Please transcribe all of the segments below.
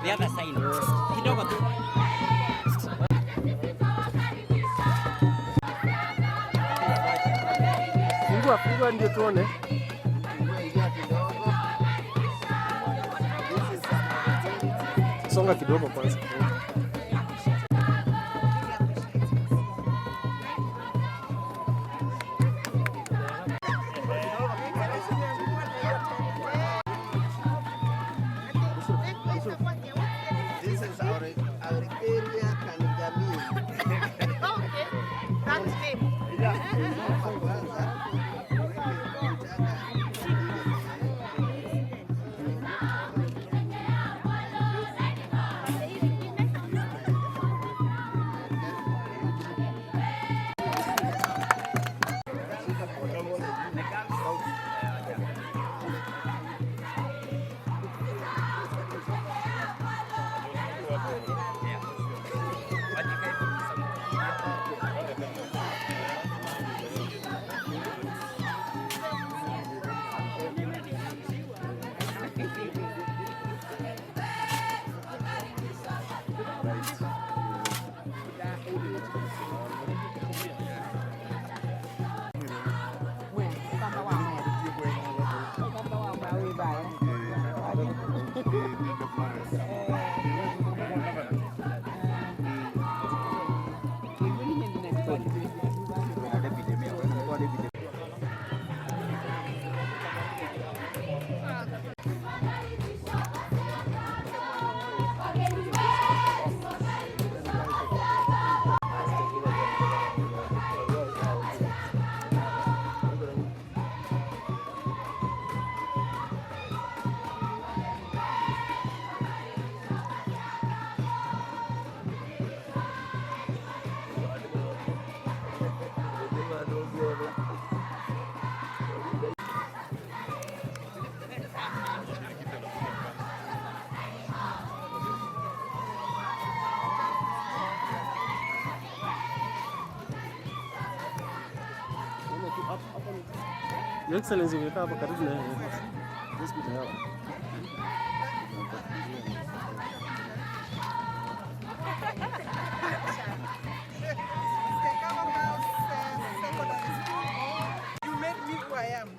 The other side. Kidogo tu. Fungua ndio tuone. Songa kidogo kwanza. Your Excellency, we have a cardinal. This good help. You made me who I am.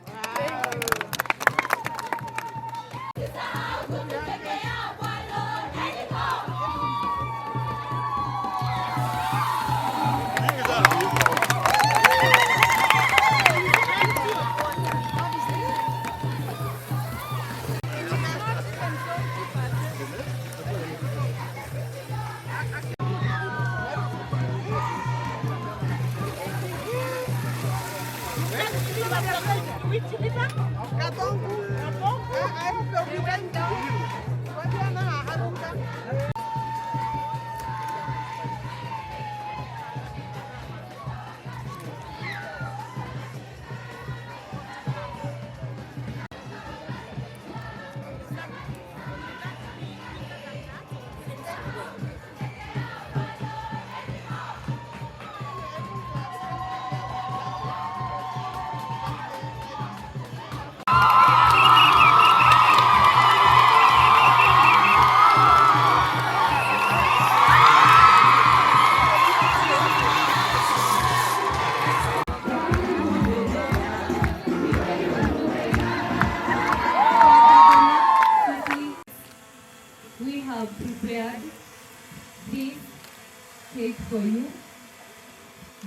For you,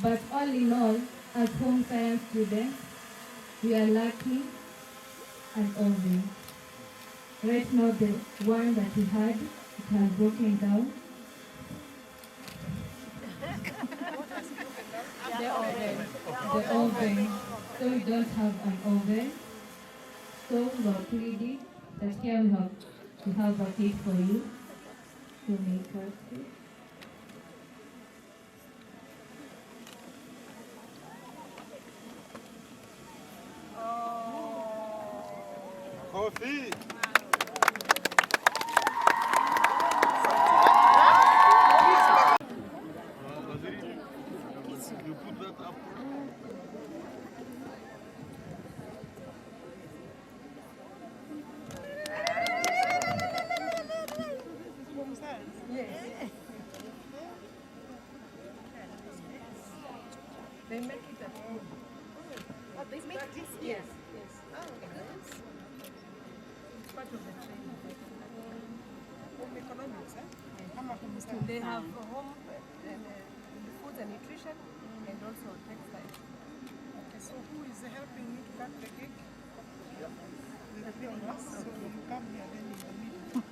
but all in all, as home science students, we are lucky and open. Right now, the one that we had, it has broken down. The oven. So we don't have an oven. So we are pleading that here we have a kit for you to make us. Coffee. they make it at home. Oh, they make this Yes, here? yes. Oh, nice. It's part of the training. Home economics, eh? They have home food and nutrition and also textiles. Okay, so who is helping you to cut the cake? The three of us. So you come here, then in the middle.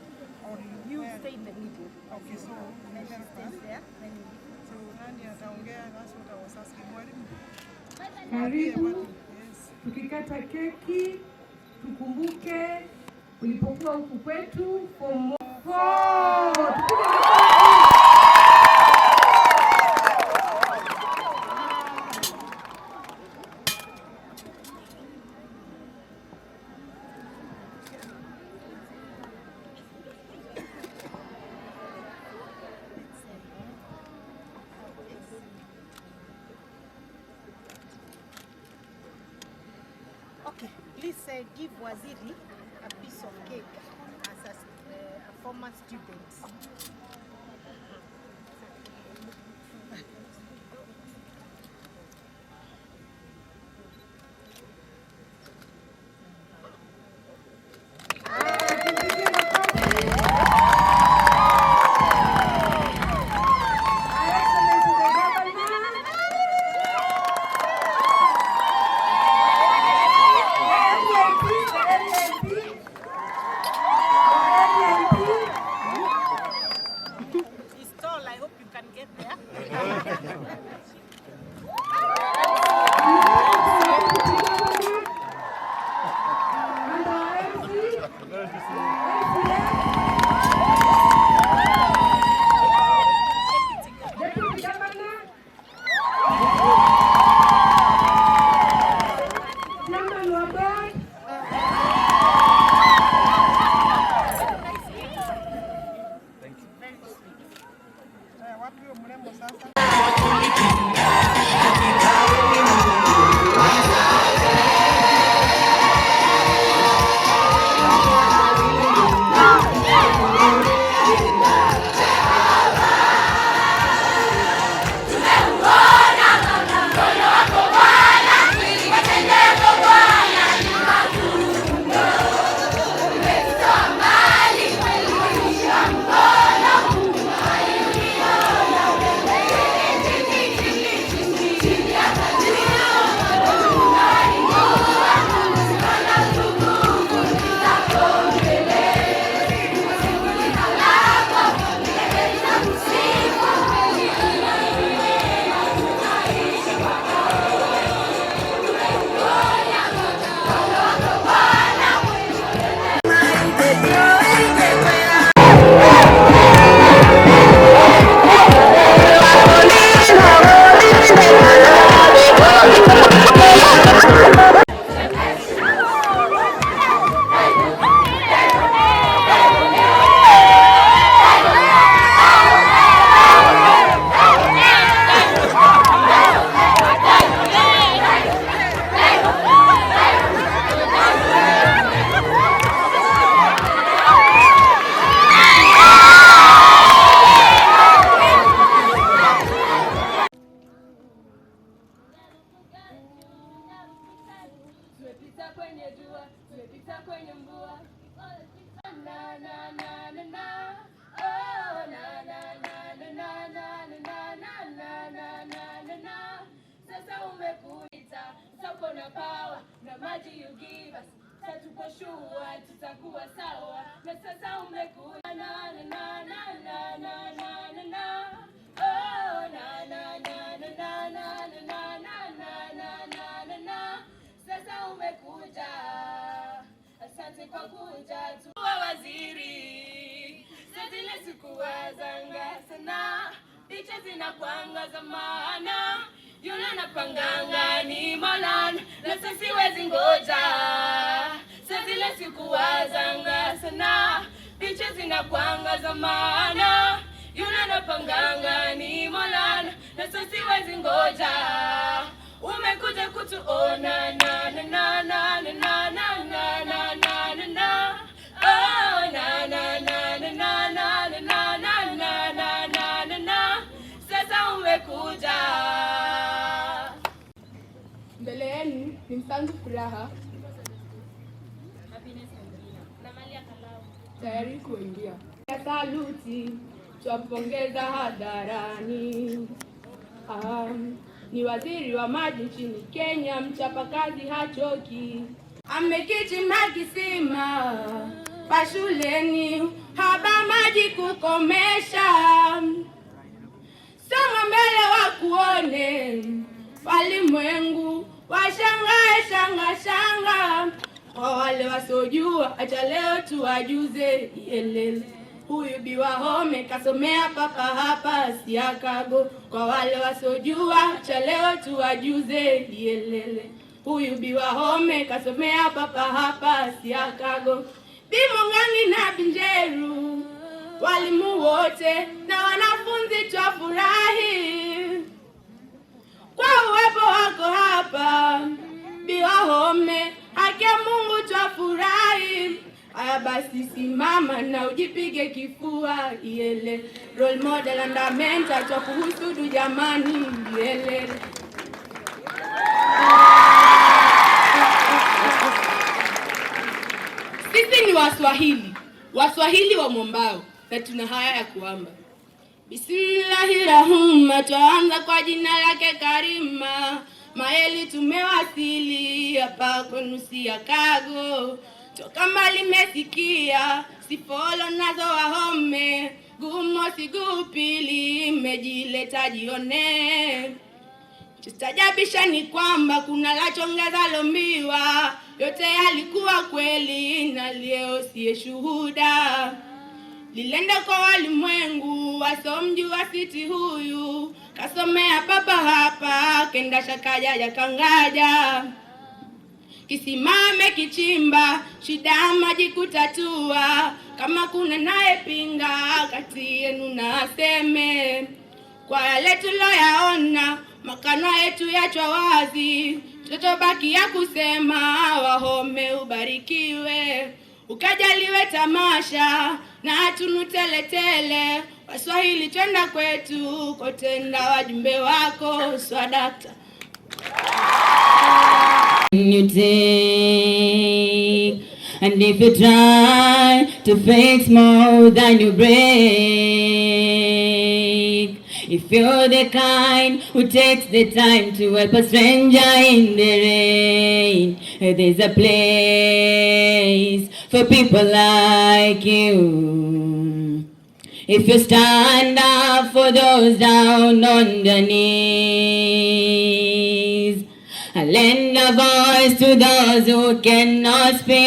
Or You where? stay in the middle. Okay, so you help us. There, then you So nani ataongea? That's what I was asking. Mwalimu. Karibu. Yes. Tukikata keki tukumbuke ulipokuwa huku kwetu form 4. Okay, please give Waziri a piece of cake as a former student. He's tall, I hope you can get there. Wapi huyo mrembo sasa? Tumepita kwenye jua, tumepita kwenye mvua. Na na na na na. Oh na na na na na na na na na na na na na. Sasa umekuita, soko na power, na maji you give us. Sasa tuko sure tutakuwa sawa. Na sasa umekuja na na na na na na na na na. Oh na na na na na na na na na na na na na. Sasa umekuja, asante kwa kuja tuwa waziri. Zile sikuwazanga sana, picha zinakwanga za maana. Yule napanganga ni Maulana, na sasa siwezi ngoja. Zile sikuwazanga sana, picha zinakwanga za maana. Yule napanganga ni Maulana, na sasa siwezi ngoja. Umekuja kutuona na na na na na na na na na na na. Oh na na na na na na na na na na na na na. Sasa umekuja. furaha, tayari kuingia. Saluti, twapongeza hadharani. Ni waziri wa maji nchini Kenya, mchapakazi hachoki. Amekichimba kisima pashuleni, haba maji kukomesha. Songa mbele wakuone, walimwengu washangae shanga. Kwa wale wasiojua, acha leo tuwajuze yelele. Huyu Bi Wahome kasomea papa hapa Siakago. Kwa wale wasiojua, acha leo tuwajuze yelele. Huyu Bi Wahome kasomea papa hapa Siakago. Bi Mungangi na Binjeru, walimu wote na wanafunzi twafurahi kwa uwepo wako hapa. Bi Wahome, haki ya Mungu twafurahi. Aya basi simama na ujipige kifua yele. Role model and a mentor twakuhusudu jamani yele. Sisi ni Waswahili wa Mombao, na tuna haya ya kuamba. Bismillahirrahmanirrahim, twaanza kwa jina lake Karima. Maeli tumewasili hapa kwenu Siakago. Toka mbali mesikia, sifolo nazo Wahome. Gumosi gupili, mejileta jione. Tustajabisha ni kwamba kuna la chongeza lombiwa. Yote yalikuwa kweli na leo siye shuhuda. Lilende kwa walimwengu, wasomjua siti huyu. Kasomea papa hapa, kenda shakaja ya kangaja. Kisimame kichimba, shida maji kutatua. Kama kuna naye pinga, kati yenu na aseme. Kwa yale tuloyaona, makano yetu yachwa wazi. Tutobaki ya kusema, Wahome ubarikiwe. Ukajaliwe tamasha, na tunu tele. Waswahili twenda kwetu, kotenda wajumbe wako swadakta. You take, and if you try to fix more than you break, if you're the kind who takes the time to help a stranger in the rain, there's a place for people like you. If you stand up for those down on their knees, and lend a voice to those who cannot speak.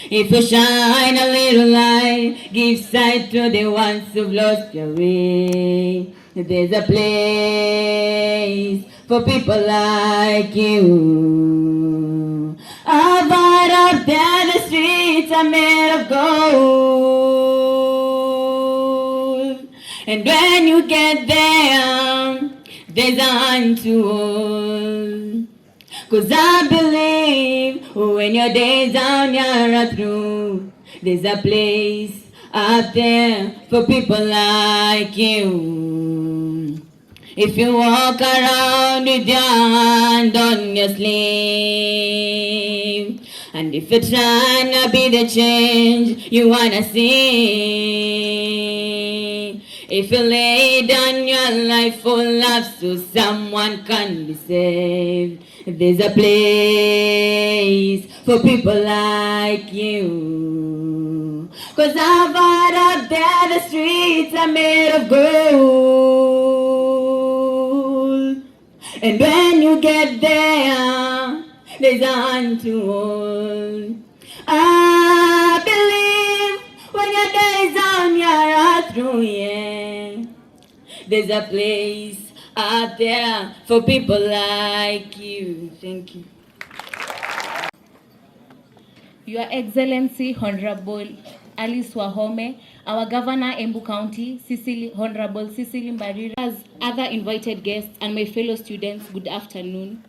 If you shine a little light, give sight to the ones who've lost their way. There's a place for people like you. But up there the streets are made of gold. And when you get there, there's an untold. 'Cause I believe when your days down you're through, there's a place up there for people like you. If you walk around with your hand on your sleeve, and if you're trying to be the change you wanna see, if you lay down your life for love so someone can be saved, there's a place for people like you. 'Cause I've heard up there the streets are made of gold. And when you get there, there's untold. I believe when your days on you're through, yeah, there's a place out there for people like you. Thank you. Your Excellency Honorable Alice Wahome, our Governor Embu County, Honorable Cecily Mbarira, as other invited guests and my fellow students, good afternoon.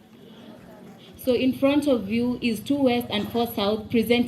So in front of you is 2 West and 4 South present.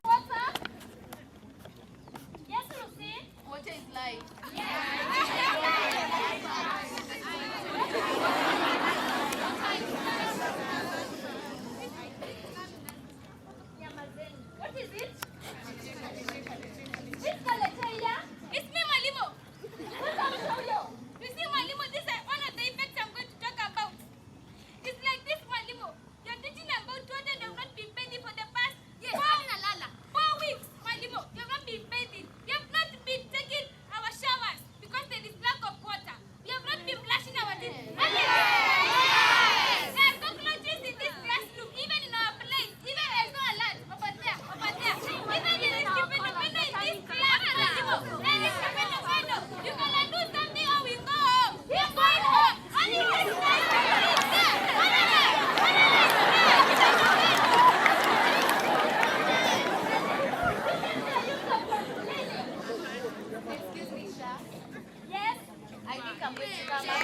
think I'm going to come up?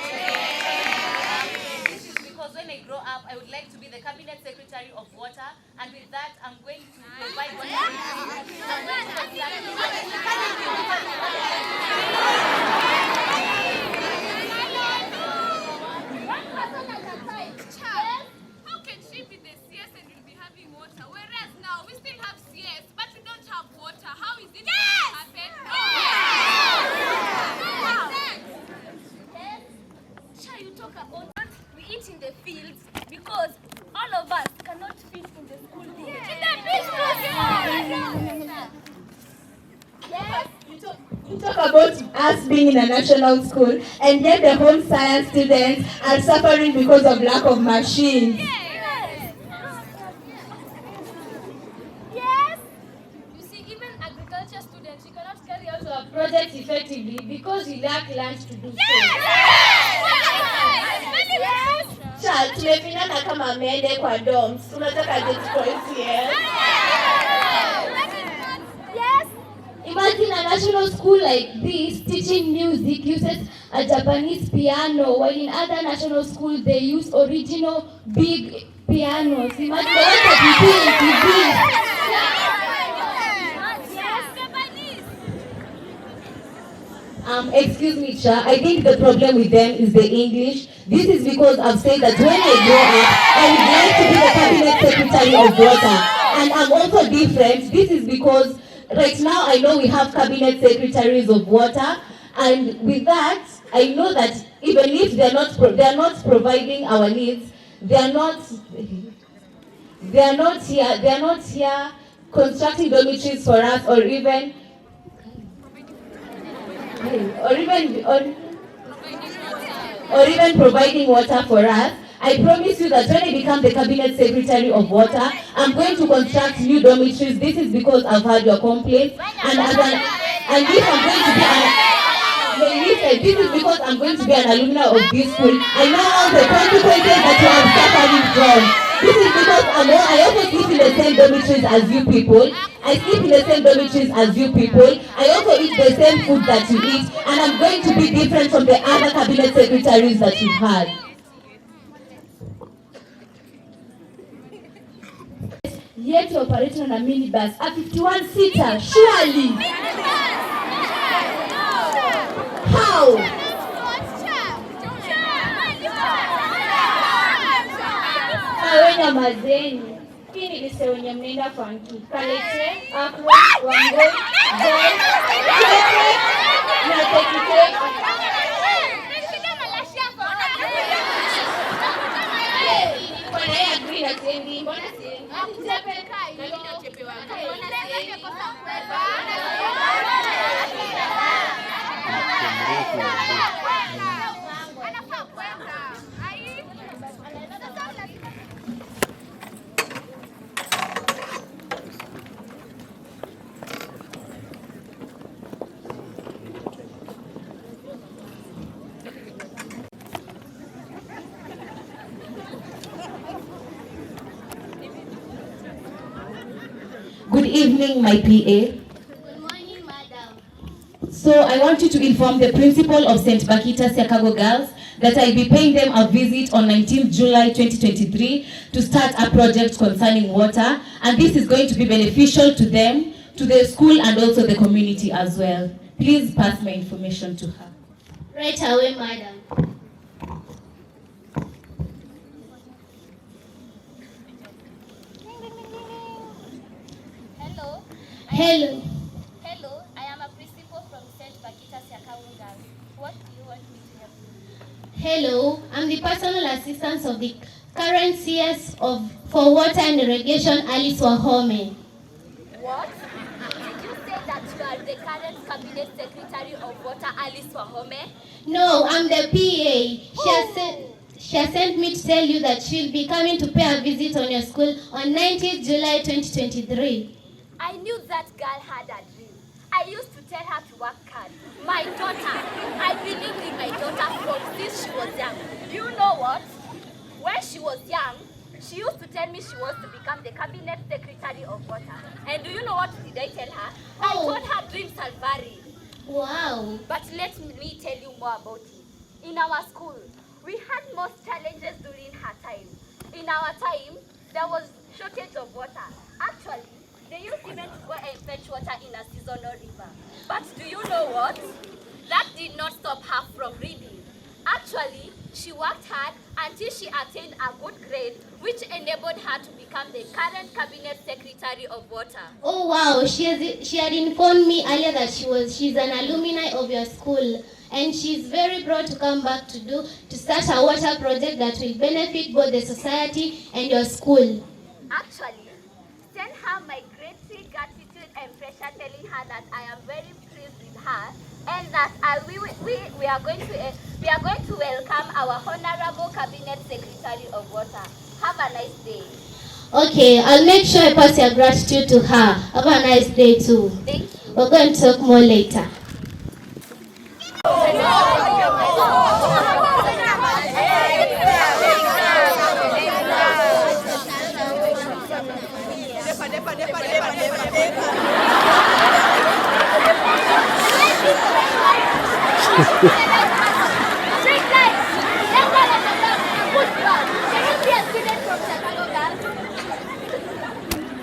This is because when I grow up, I would like to be the cabinet secretary of water, and with that, I'm going to provide water. How can she be the CS and we'll be having water? Whereas now we still have CS, but we don't have water. How is it going to happen? Shall you talk about what we eat in the fields because all of us cannot fit in the school room? In the business! Yes, you talk about us being in a national school, and yet the home science students are suffering because of lack of machines. Yes! You see, even agriculture students, you cannot carry out our project effectively because we lack land to do so. Child, tumefinyana kama ameende kwa dorms. Unataka yes? Yes! Imagine a national school like this teaching music uses a Japanese piano, while in other national schools they use original big pianos. Imagine what Excuse me, Cha. I think the problem with them is the English. This is because I've said that when I grow up, I would like to be the cabinet secretary of water. And I'm also different. This is because right now I know we have cabinet secretaries of water. And with that, I know that even if they're not providing our needs, they're not here constructing dormitories for us or even providing water for us. I promise you that when I become the cabinet secretary of water, I'm going to construct new dormitories. This is because I've heard your complaints, and if I'm going to be this is because I'm going to be an alumni of this school. I know all the consequences that you are suffering from. This is because I also sleep in the same dormitories as you people. I sleep in the same dormitories as you people. I also eat the same food that you eat, and I'm going to be different from the other cabinet secretaries that you've had. Yet to operate on a minibus, a 51-seater, surely. How? Awenya mazeni. Kini lise wenye mnenda funky. Kalete, afro, wango, boy, na tekite. Mbona ya agree na sendi? Mbona sendi? Good evening, my PA. Good morning, madam. So I want you to inform the principal of St Bhakita Siakago Girls that I'll be paying them a visit on 19th July 2023 to start a project concerning water, and this is going to be beneficial to them, to the school, and also the community as well. Please pass my information to her. Right away, madam. Hello. Hello, I am a principal from St Bhakita Siakago Girls. What do you want me to help you? Hello, I'm the personal assistant of the current CS for Water and Irrigation, Alice Wahome. What? Did you say that you are the current cabinet secretary of Water, Alice Wahome? No, I'm the PA. She has sent me to tell you that she'll be coming to pay a visit on your school on 19th July 2023. I knew that girl had a dream. I used to tell her to work hard. My daughter, I believed in my daughter from since she was young. Do you know what? When she was young, she used to tell me she wants to become the cabinet secretary of water. And do you know what did I tell her? I told her dreams are varied. Wow. But let me tell you more about it. in our school. We had most challenges during her time. In our time, there was shortage of water. Actually, they used even to go and fetch water in a seasonal river. But do you know what? That did not stop her from reading. Actually, she worked hard until she attained a good grade, which enabled her to become the current Cabinet Secretary of Water. Oh wow, she had informed me earlier that she's an alumni of your school, and she's very proud to come back to start a water project that will benefit both the society and your school. Actually, send her my grateful gratitude and pressure, telling her that I am very pleased with her, and that we are going to welcome our Honorable Cabinet Secretary of Water. Have a nice day. Okay, I'll make sure I pass your gratitude to her. Have a nice day too. Thank you. We're going to talk more later.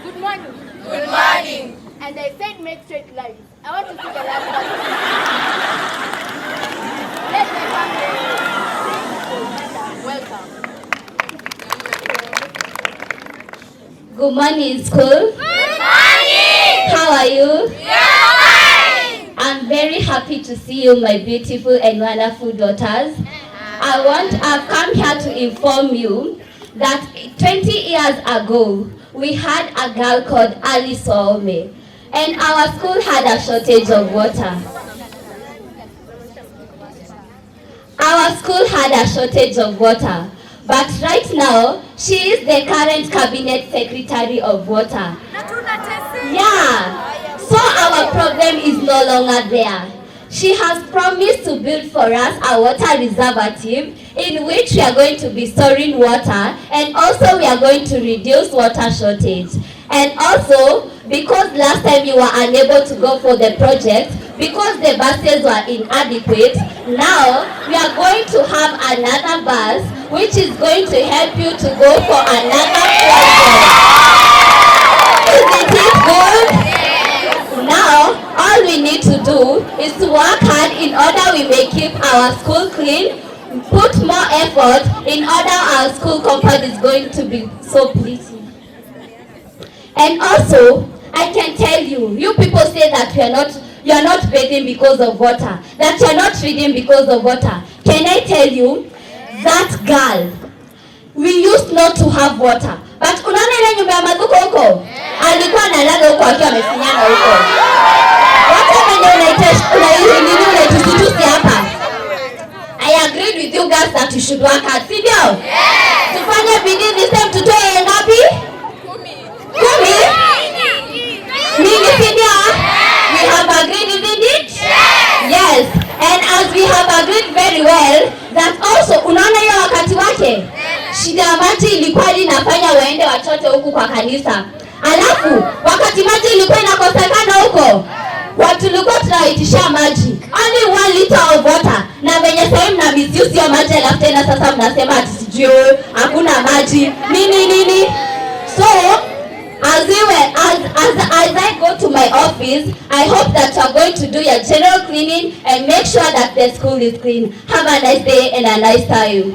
Good morning. Good morning. And I said make straight lines. I want to see the last one. Let's welcome. Good morning, school. Good morning. How are you? We are fine. I'm very happy to see you, my beautiful and wonderful daughters. I've come here to inform you that 20 years ago, we had a girl called Alice Wahome, and our school had a shortage of water. Our school had a shortage of water, but right now, she is the current Cabinet Secretary of Water. Yeah, so our problem is no longer there. She has promised to build for us a water reservoir in which we are going to be storing water, and also we are going to reduce water shortage. And also, because last time you were unable to go for the project, because the buses were inadequate, now we are going to have another bus which is going to help you to go for another project. Isn't it good? Now, all we need to do is to work hard in order we may keep our school clean, put more effort in order our school compound is going to be so pleasing. And also, I can tell you, you people say that you are not bathing because of water, that you are not reading because of water. Can I tell you, that girl, we used not to have water. But unaona ile nyumba ya maduka huko? Alikuwa analala huko akiwa amefinyana huko. Wacha mwenye unaitusi hapa. I agreed with you guys that you should work hard. Si ndio? Tufanye bidii this time tutoe ngapi? 10? Mingi si ndio? We have agreed, isn't it? Yes. And as we have agreed very well, that also unaona hiyo wakati wake? Shida ya maji ilikuwa inafanya waende wachote huku kwa kanisa. Alafu wakati maji ilikuwa inakosekana huko, watu tulikuwa tunaitisha maji only 1 liter of water, na venye sasa mna misuse ya maji, alafu tena sasa mnasema ati sijui hakuna maji nini. So as I go to my office, I hope that you are going to do your general cleaning and make sure that the school is clean. Have a nice day and a nice time.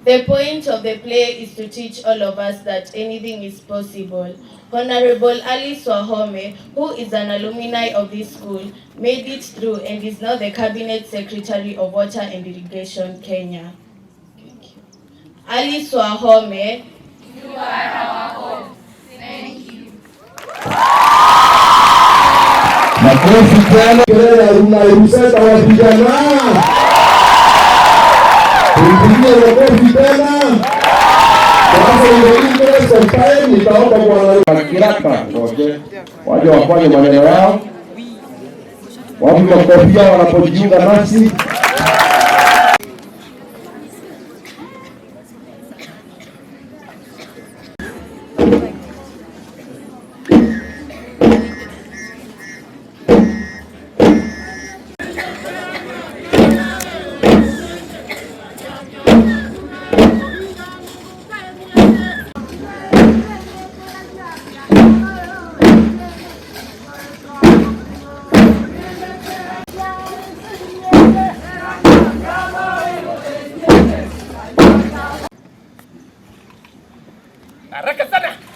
The point of the play is to teach all of us that anything is possible. Honorable Alice Wahome, who is an alumni of this school, made it through and is now the Cabinet Secretary of Water and Irrigation, Kenya. Alice Wahome, you are our home. Thank you. Makofi tena kelele unaimseta wa vijana. Tupigie makofi tena. Sasa ndio sometime nitaomba kwa kiraka waje wafanye maneno yao. Wapi makofi yao wanapojiunga nasi. Haraka sana.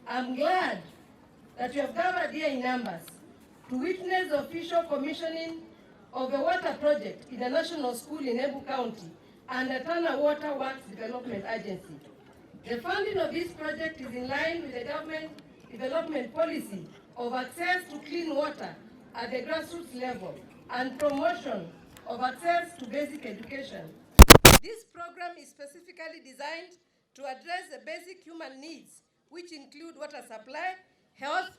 I'm glad that you have gathered here in numbers to witness the official commissioning of a water project in a national school in Embu County under Tana Water Works Development Agency. The funding of this project is in line with the government development policy of access to clean water at the grassroots level and promotion of access to basic education. This program is specifically designed to address the basic human needs, which include water supply, health,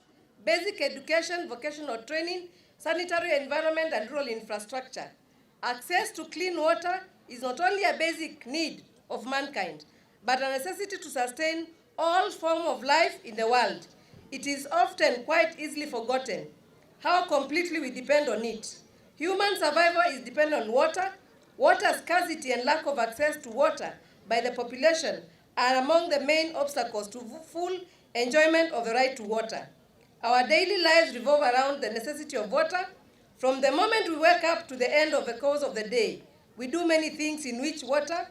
basic education, vocational training, sanitary environment, and rural infrastructure. Access to clean water is not only a basic need of mankind, but a necessity to sustain all forms of life in the world. It is often quite easily forgotten how completely we depend on it. Human survival is dependent on water. Water scarcity and lack of access to water by the population are among the main obstacles to full enjoyment of the right to water. Our daily lives revolve around the necessity of water. From the moment we wake up to the end of the course of the day, we do many things in which water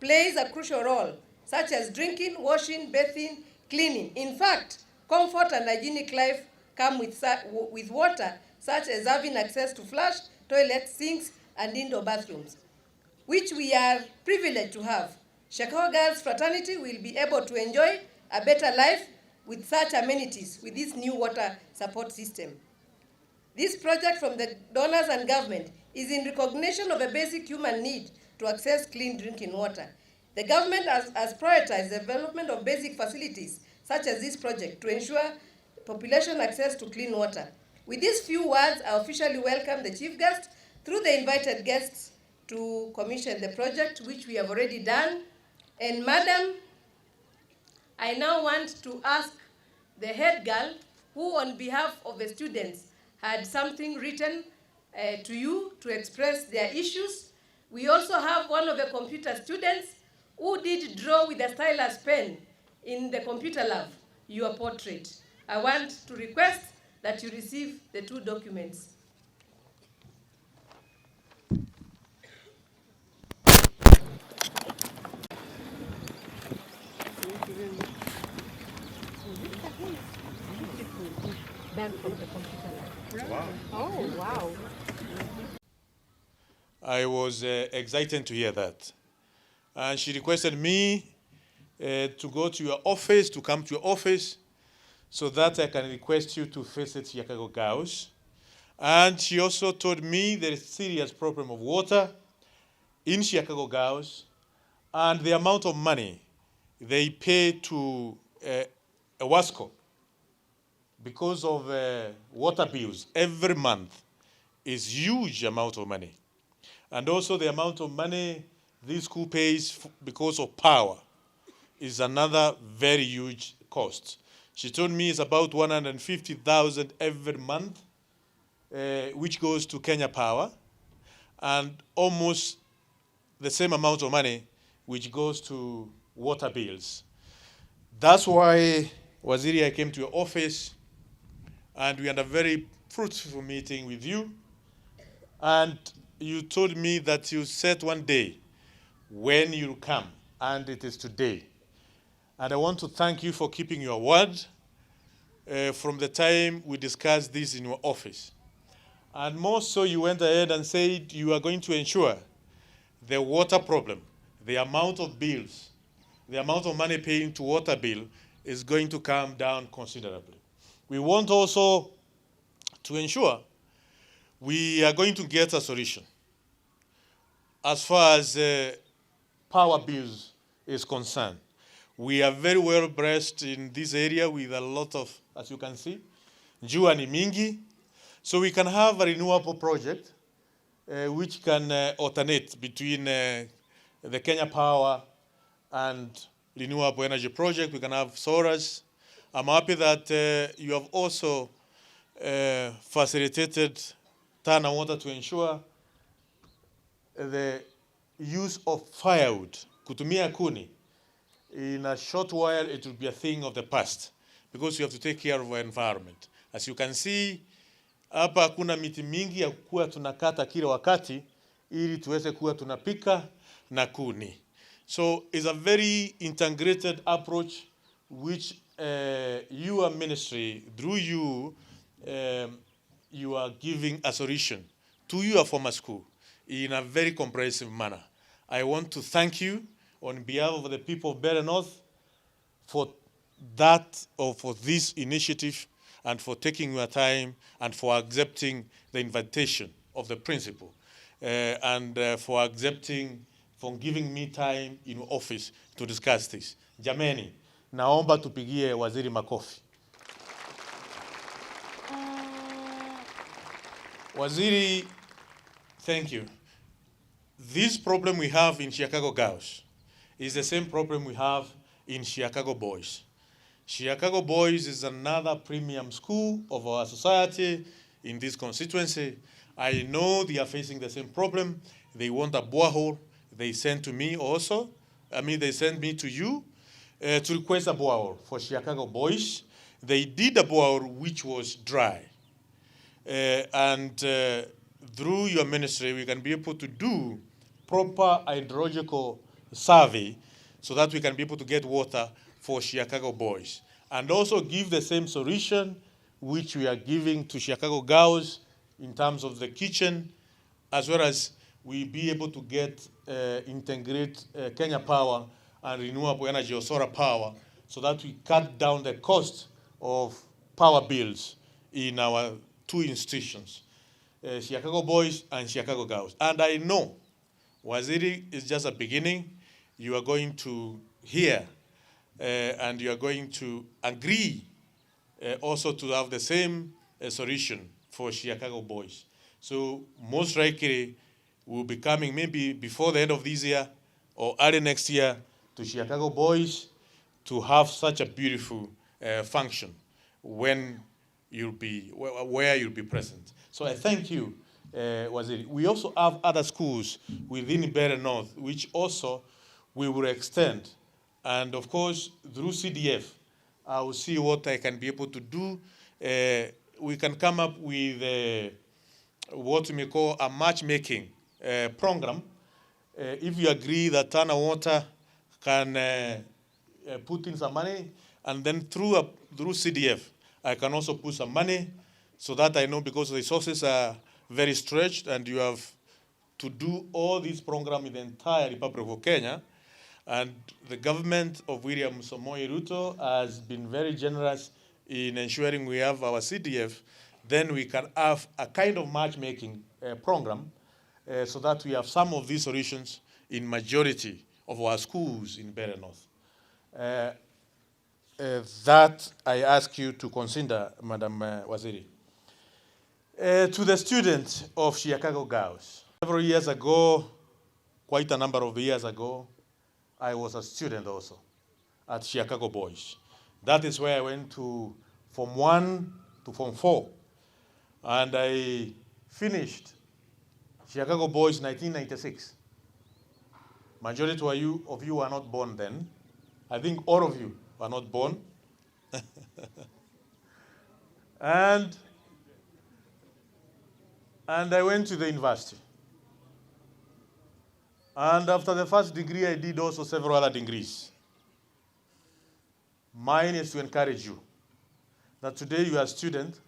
plays a crucial role, such as drinking, washing, bathing, cleaning. In fact, comfort and hygienic life come with water, such as having access to flush, toilets, sinks, and indoor bathrooms, which we are privileged to have. Siakago Girls fraternity will be able to enjoy a better life with such amenities with this new water support system. This project from the donors and government is in recognition of a basic human need to access clean drinking water. The government has prioritized the development of basic facilities such as this project to ensure population access to clean water. With these few words, I officially welcome the chief guest through the invited guests to commission the project, which we have already done. And Madam, I now want to ask the head girl, who on behalf of the students had something written to you to express their issues. We also have one of the computer students who did draw with a stylus pen in the computer lab your portrait. I want to request that you receive the two documents. From the computer lab. Wow. Oh, wow. I was excited to hear that. And she requested me to go to your office, to come to your office, so that I can request you to visit Siakago Girls. And she also told me there is a serious problem of water in Siakago Girls, and the amount of money they pay to Wasco because of water bills every month is huge amount of money. And also the amount of money this school pays because of power is another very huge cost. She told me it's about 150,000 every month, which goes to Kenya Power, and almost the same amount of money which goes to water bills. That's why, Waziri, I came to your office, and we had a very fruitful meeting with you. And you told me that you said one day when you'll come, and it is today. And I want to thank you for keeping your word from the time we discussed this in your office. And more so, you went ahead and said you are going to ensure the water problem, the amount of bills, the amount of money paying to water bill is going to come down considerably. We want also to ensure we are going to get a solution as far as power bills is concerned. We are very well blessed in this area with a lot of, as you can see, jua ni mingi. So we can have a renewable project which can alternate between the Kenya Power and renewable energy project. We can have solars. I'm happy that you have also facilitated Tana Water to ensure the use of firewood, kutumia kuni. In a short while, it will be a thing of the past because you have to take care of our environment. As you can see, hapa hakuna miti mingi ya kuwa tunakata kila wakati ili tuweze kuwa tunapika na kuni. So it's a very integrated approach which your ministry, through you, you are giving a solution to your former school in a very comprehensive manner. I want to thank you on behalf of the people of Better North for that, or for this initiative, and for taking your time and for accepting the invitation of the principal, and for accepting, for giving me time in office to discuss this. Jameni, naomba tupigie waziri makofi. Waziri, thank you. This problem we have in Siakago Girls is the same problem we have in Siakago Boys. Siakago Boys is another premium school of our society in this constituency. I know they are facing the same problem. They want a borehole. They sent to me also. They sent me to you to request a borehole for Siakago Boys. They did a borehole which was dry. Through your ministry, we can be able to do proper hydrological survey so that we can be able to get water for Siakago Boys. And also give the same solution which we are giving to Siakago Girls in terms of the kitchen, as well as we be able to get integrate Kenya Power and renewable energy or solar power so that we cut down the cost of power bills in our two institutions, Siakago Boys and Siakago Girls. And I know Waziri is just a beginning. You are going to hear and you are going to agree also to have the same solution for Siakago Boys. So most likely we'll be coming maybe before the end of this year or early next year to Siakago Boys to have such a beautiful function when you'll be, where you'll be present. So I thank you, Waziri. We also have other schools within Better North, which also we will extend. And of course, through CDF, I will see what I can be able to do. We can come up with what we may call a matchmaking program. If you agree that Tana Water can put in some money, and then through CDF, I can also put some money so that I know, because the resources are very stretched and you have to do all these programs in the entire Republic of Kenya. And the government of William Samoei Ruto has been very generous in ensuring we have our CDF. Then we can have a kind of matchmaking program so that we have some of these solutions in majority of our schools in Better North. That I ask you to consider, Madam Waziri. To the students of Siakago Girls, several years ago, quite a number of years ago, I was a student also at Siakago Boys. That is where I went to Form 1 to Form 4. And I finished Siakago Boys in 1996. Majority of you were not born then. I think all of you are not born. and I went to the university. And after the first degree, I did also several other degrees. Mine is to encourage you that today you are a student,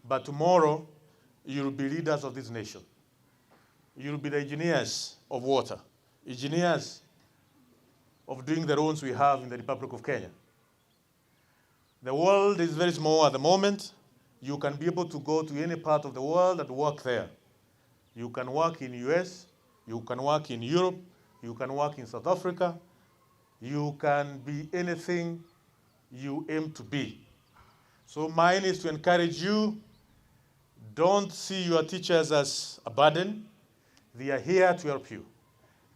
but tomorrow you will be leaders of this nation. You will be the engineers of water, engineers of doing the roads we have in the Republic of Kenya. The world is very small at the moment. You can be able to go to any part of the world and work there. You can work in US, you can work in Europe, you can work in South Africa, you can be anything you aim to be. So mine is to encourage you, don't see your teachers as a burden. They are here to help you.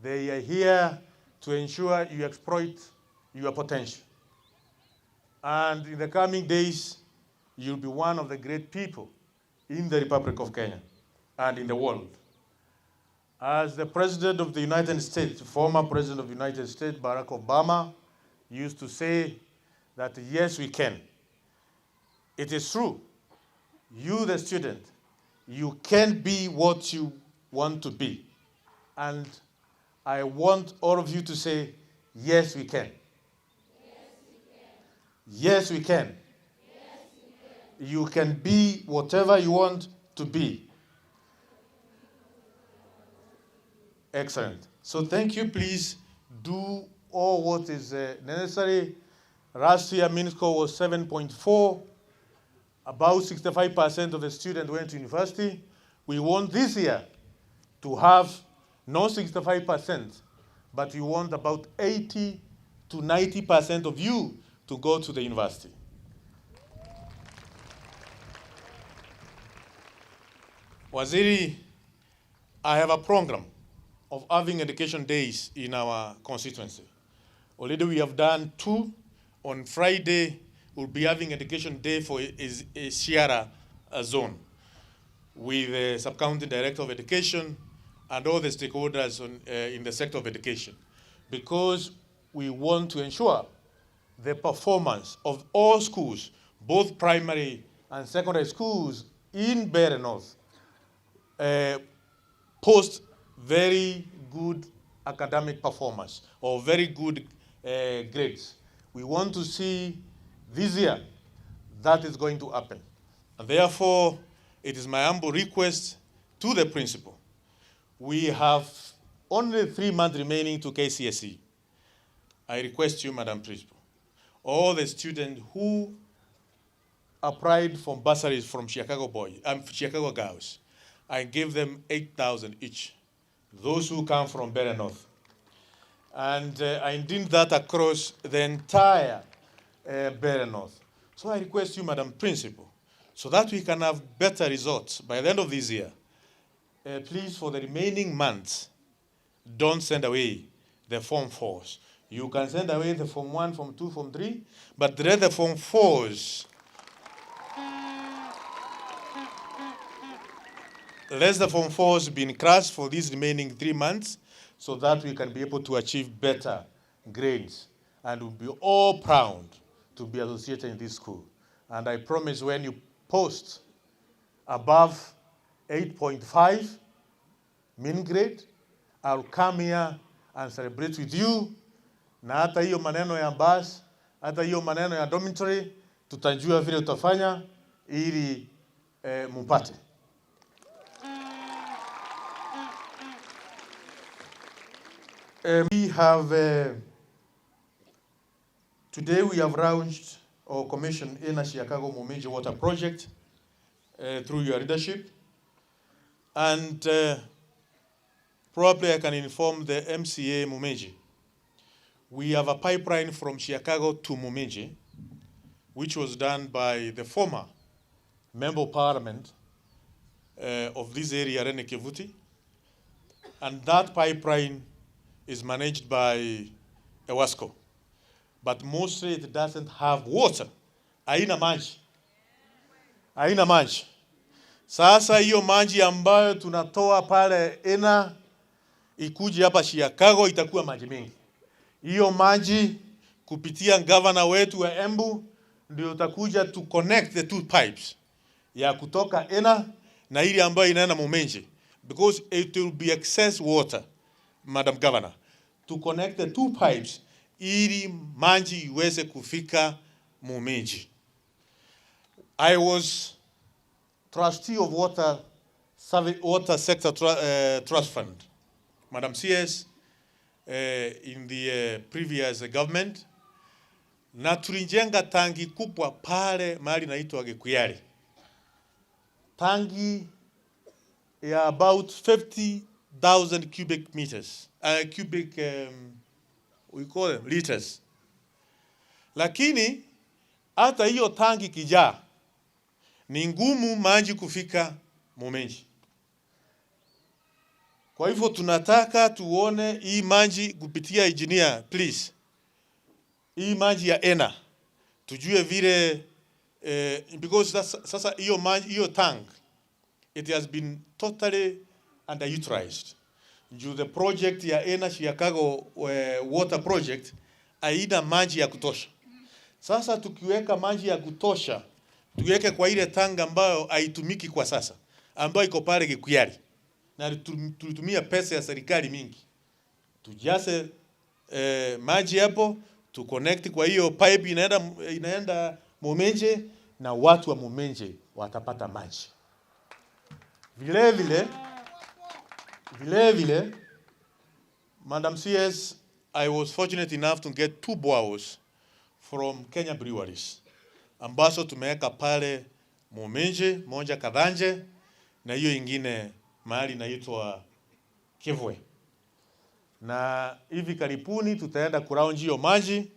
They are here to ensure you exploit your potential. And in the coming days, you'll be one of the great people in the Republic of Kenya and in the world. As the President of the United States, former President of the United States, Barack Obama, used to say that yes, we can. It is true. You, the student, you can be what you want to be. And I want all of you to say, yes, we can. Yes, we can. You can be whatever you want to be. Excellent. So thank you. Please do all what is necessary. Last year, mean score was 7.4. About 65% of the students went to university. We want this year to have not 65%, but we want about 80 to 90% of you to go to the university. Waziri, I have a program of having education days in our constituency. Already we have done 2. On Friday, we'll be having education day for a Sierra zone with the Sub-County Director of Education and all the stakeholders in the sector of education, because we want to ensure the performance of all schools, both primary and secondary schools in Beira North, post very good academic performance or very good grades. We want to see this year that is going to happen. And therefore, it is my humble request to the principal. We have only 3 months remaining to KCSE. I request you, Madam Principal, all the students who applied for bursaries from Siakago Girls, I gave them 8,000 each, those who come from Beira North. And I did that across the entire Beira North. So I request you, Madam Principal, so that we can have better results by the end of this year, please, for the remaining months, don't send away the Form 4s. You can send away the Form 1, Form 2, Form 3, but the other Form 4s, let the Form 4s be in class for these remaining 3 months so that we can be able to achieve better grades. And we'll be all proud to be associated in this school. And I promise when you post above 8.5 mean grade, I'll come here and celebrate with you. Na hata hiyo maneno ya bus, hata hiyo maneno ya dormitory, tutajua vile tutafanya ili mupate. We have, today we have launched or commissioned in a Siakago Mumeji Water Project through your leadership. And probably I can inform the MCA Mumeji. We have a pipeline from Siakago to Mumeji, which was done by the former Member of Parliament of this area, Rene Kivuti. And that pipeline is managed by Ewasco. But mostly it doesn't have water. Haina maji. Haina maji. Sasa hiyo maji ambayo tunatoa pale ikuje hapa Siakago itakuwa maji mengi. Hiyo maji kupitia governor wetu wa Embu ndio utakuja to connect the two pipes ya kutoka Ena na ile ambayo inaenda Momenje, because it will be excess water, Madam Governor, to connect the two pipes ili maji iweze kufika Momenje. I was trustee of water sector trust fund, Madam CS, in the previous government, na tulijenga tangi kubwa pale mahali naitwa Gekuyari. Tangi ya about 50,000 cubic meters, we call them liters. Lakini hata hiyo tangi kijaa ni ngumu maji kufika Momenje. Kwa hivyo tunataka tuone hii maji kupitia engineer, please. Hii maji ya Ena tujue vile because sasa hiyo tank, it has been totally underutilized. The project ya Ena Siakago water project haina maji ya kutosha. Sasa tukiweka maji ya kutosha, tuweke kwa ile tank ambayo haitumiki kwa sasa, ambayo iko pale Gekuyari, na tulitumia pesa ya serikali mingi. Tujase maji hapo, tu connect kwa hiyo pipe inaenda Momenje, na watu wa Momenje watapata maji. Vile vile, Madam CS, I was fortunate enough to get 2 bows from Kenya breweries, ambazo tumeweka pale Momenje, moja Kadhanje na hiyo ingine mahali inaitwa Kivwe. Na hivi karibuni tutaenda kuround hiyo maji,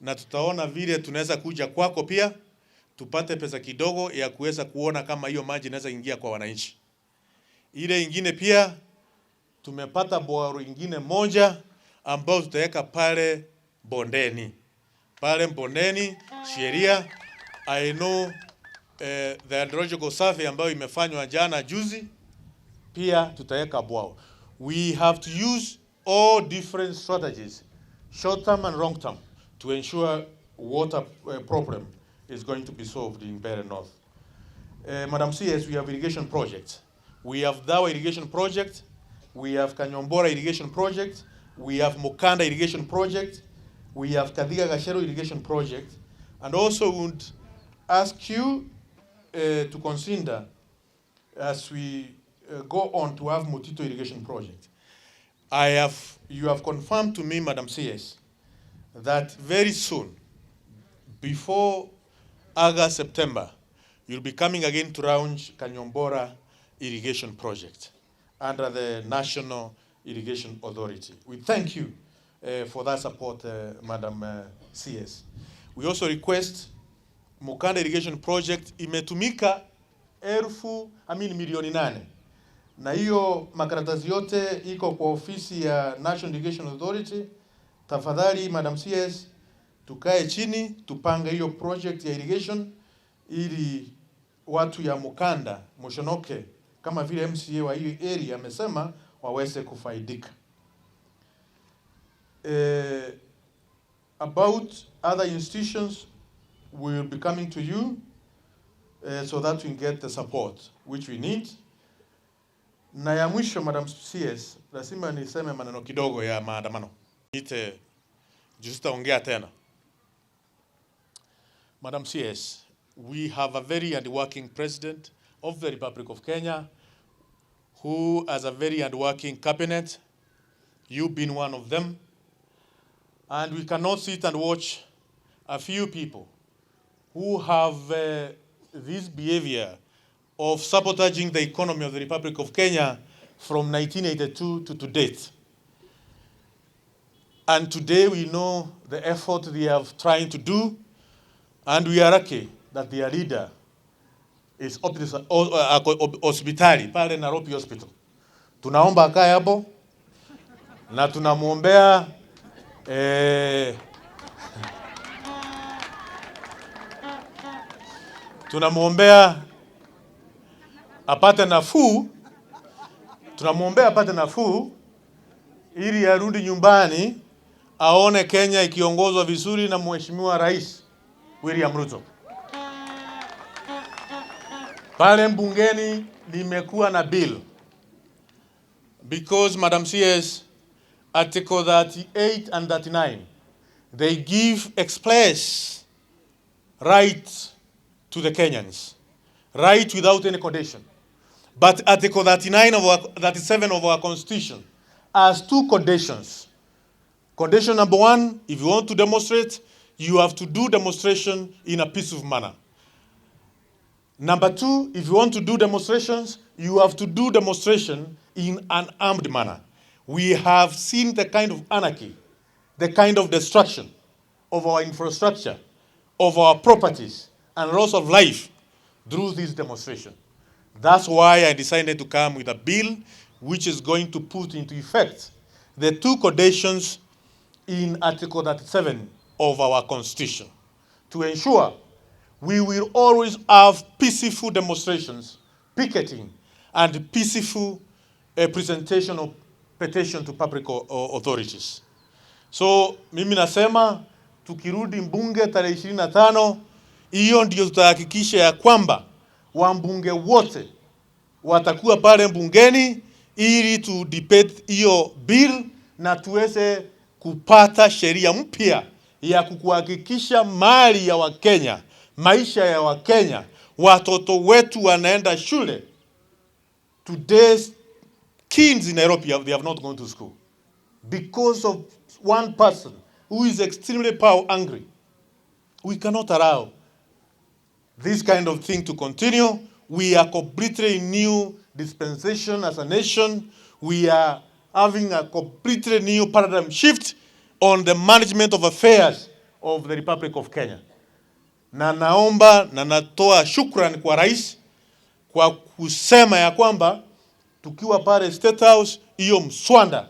na tutaona vile tunaweza kuja kwako pia tupate pesa kidogo ya kuweza kuona kama hiyo maji inaweza ingia kwa wananchi. Ile ingine pia tumepata boaro ingine moja ambao tutaweka pale Bondeni. Pale Bondeni sheria, I know the hydrological survey ambayo imefanywa jana juzi, pia tutaweka bwao. We have to use all different strategies, short term and long term, to ensure water problem is going to be solved in Mbeere North. Madam CS, we have irrigation projects. We have Dawa irrigation project, we have Kanyombora irrigation project, we have Mukanda irrigation project, we have Kadhiga Gashero irrigation project, and also would ask you to consider, as we go on, to have Mutito irrigation project. You have confirmed to me, Madam CS, that very soon, before August, September, you'll be coming again to launch Kanyombora irrigation project under the National Irrigation Authority. We thank you for that support, Madam CS. We also request Mukanda irrigation project imetumika milioni 8. Na hiyo makaratasi yote iko kwa ofisi ya National Irrigation Authority. Tafadhali Madam CS, tukae chini tupange hiyo project ya irrigation ili watu ya Mukanda, Mushonoke, kama vile MCA wa hiyo area amesema, waweze kufaidika. About other institutions, we will be coming to you so that we get the support which we need. Na ya mwisho, Madam CS, lazima niseme maneno kidogo ya maandamano. Ongea tena. Madam CS, we have a very hardworking president of the Republic of Kenya who has a very hardworking cabinet. You've been one of them. And we cannot sit and watch a few people who have this behavior of sabotaging the economy of the Republic of Kenya from 1982 to date. And today we know the effort they have trying to do, and we are lucky that their leader is hospitali pale Nairobi Hospital. Tunaomba akae hapo na tunamuombea apate nafuu. Tunamuombea apate nafuu ili arudi nyumbani aone Kenya ikiongozwa vizuri na Mheshimiwa Rais William Ruto. Pale mbungeni nimekuwa na bill because Madam CS, Article 38 and 39, they give express right to the Kenyans, right without any condition. But Article 39 of our, 37 of our Constitution has two conditions. Condition number one, if you want to demonstrate, you have to do demonstration in a peaceful manner. Number two, if you want to do demonstrations, you have to do demonstration in an armed manner. We have seen the kind of anarchy, the kind of destruction of our infrastructure, of our properties, and loss of life through this demonstration. That's why I decided to come with a bill which is going to put into effect the two conditions in Article 37 of our Constitution to ensure we will always have peaceful demonstrations, picketing, and peaceful presentation of petition to public authorities. So mimi nasema tukirudi mbunge tarehe 25, hiyo ndio tutahakikisha ya kwamba wambunge wote watakuwa pale mbungeni ili tu debate hiyo bill na tuweze kupata sheria mpya ya kuhakikisha mali ya Wakenya, maisha ya Wakenya, watoto wetu wanaenda shule. Today's kids in Nairobi, they have not gone to school because of one person who is extremely power hungry. We cannot allow this kind of thing to continue. We are completely new dispensation as a nation. We are having a completely new paradigm shift on the management of affairs of the Republic of Kenya. Na naomba na natoa shukrani kwa rais kwa kusema ya kwamba tukiwa pale State House, hiyo mswada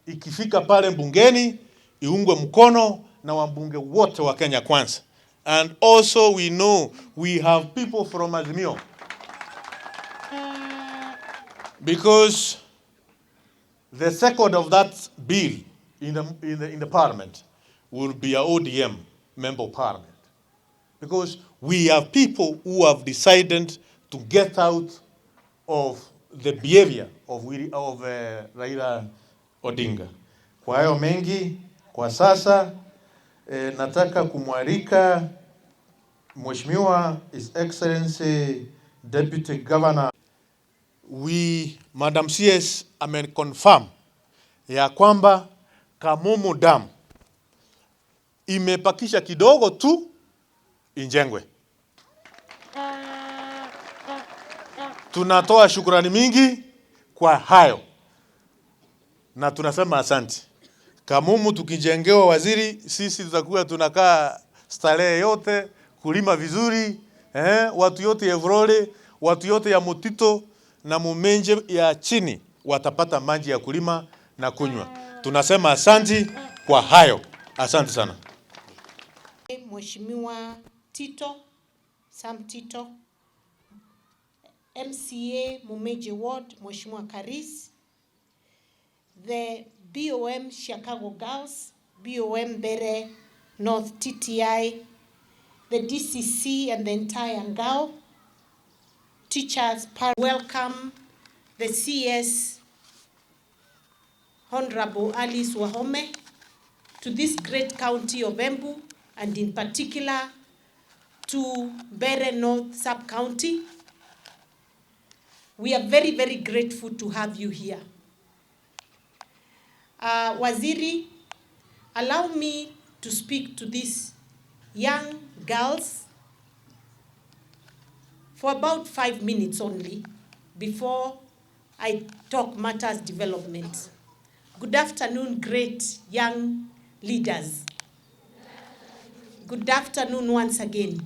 ikifika pale mbungeni iungwe mkono na wabunge wote wa Kenya Kwanza. And also we know we have people from Azimio, because the second of that bill in the parliament will be a ODM member of parliament, because we have people who have decided to get out of the behavior of Raila Odinga. Kwa hayo mengi kwa sasa nataka kumwalika Mheshimiwa His Excellency Deputy Governor. Madam CS confirm ya kwamba Kamumu Dam imepakisha kidogo tu injengwe. Tunatoa shukrani mingi kwa hayo na tunasema asante. Kamumu tukijengewa waziri, sisi tutakuwa tunakaa starehe yote, kulima vizuri, watu yote ya Vrole, watu yote ya Mutito na Mumenje ya chini watapata maji ya kulima na kunywa. Tunasema asante kwa hayo. Asante sana. Mheshimiwa Tito, Sam Tito, MCA Mumeje Ward, Mheshimiwa Karis, the BOM Siakago Girls, BOM Bere North TTI, the DCC and the entire Ngao, teachers, welcome the CS Honorable Alice Wahome to this great county of Embu, and in particular to Bere North Sub-County. We are very, very grateful to have you here. Waziri, allow me to speak to these young girls for about 5 minutes only before I talk matters development. Good afternoon, great young leaders. Good afternoon once again.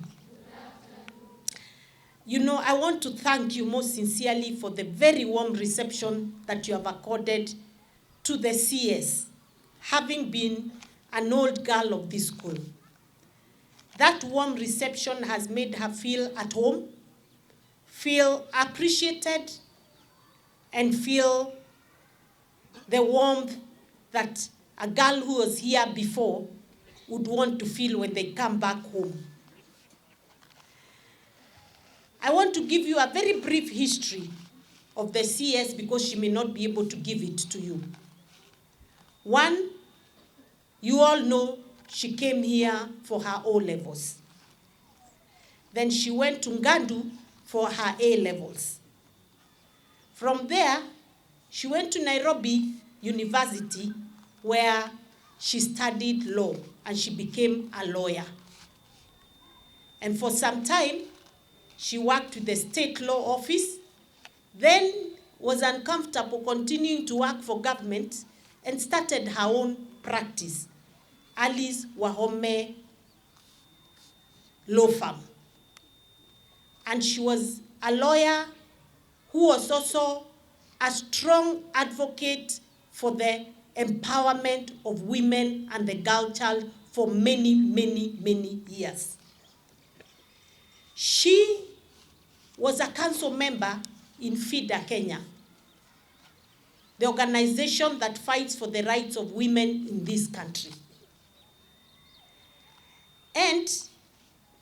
You know, I want to thank you most sincerely for the very warm reception that you have accorded to the CS, having been an old girl of this school. That warm reception has made her feel at home, feel appreciated, and feel the warmth that a girl who was here before would want to feel when they come back home. I want to give you a very brief history of the CS because she may not be able to give it to you. One, you all know she came here for her O-levels. Then she went to Ngandu for her A-levels. From there, she went to Nairobi University where she studied law and she became a lawyer. And for some time, she worked with the state law office, then was uncomfortable continuing to work for government and started her own practice, Alice Wahome law firm. And she was a lawyer who was also a strong advocate for the empowerment of women and the girl child for many, many, many years. She was a council member in FIDA, Kenya, the organization that fights for the rights of women in this country. And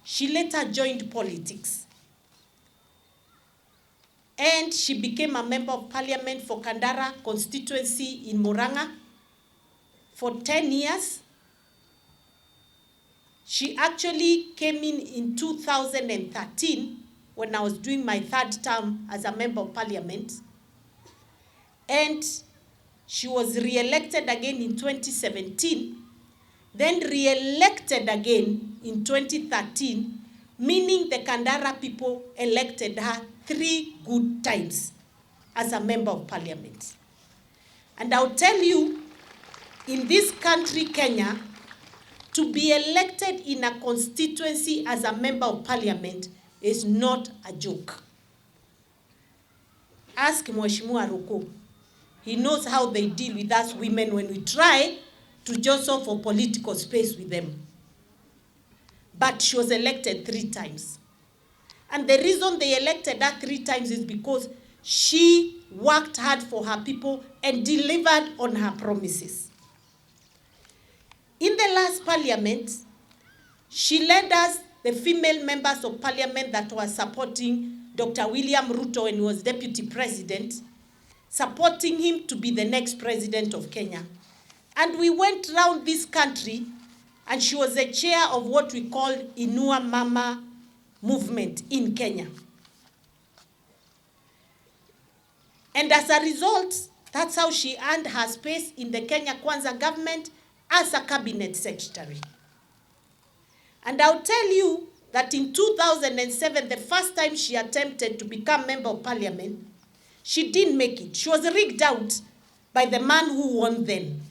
she later joined politics. And she became a member of parliament for Kandara constituency in Murang'a for 10 years. She actually came in 2013 when I was doing my third term as a member of parliament. And she was re-elected again in 2017, then re-elected again in 2013, meaning the Kandara people elected her 3 good times as a member of parliament. And I'll tell you, in this country, Kenya, to be elected in a constituency as a member of parliament is not a joke. Ask Mheshimiwa Ruko. He knows how they deal with us women when we try to jostle for political space with them. But she was elected 3 times. And the reason they elected her 3 times is because she worked hard for her people and delivered on her promises. In the last parliament, she led us, the female members of parliament that were supporting Dr. William Ruto when he was deputy president, supporting him to be the next president of Kenya. And we went around this country, and she was the chair of what we called Inua Mama movement in Kenya. And as a result, that's how she earned her space in the Kenya Kwanza government as a cabinet secretary. And I'll tell you that in 2007, the first time she attempted to become member of parliament, she didn't make it. She was rigged out by the man who won then.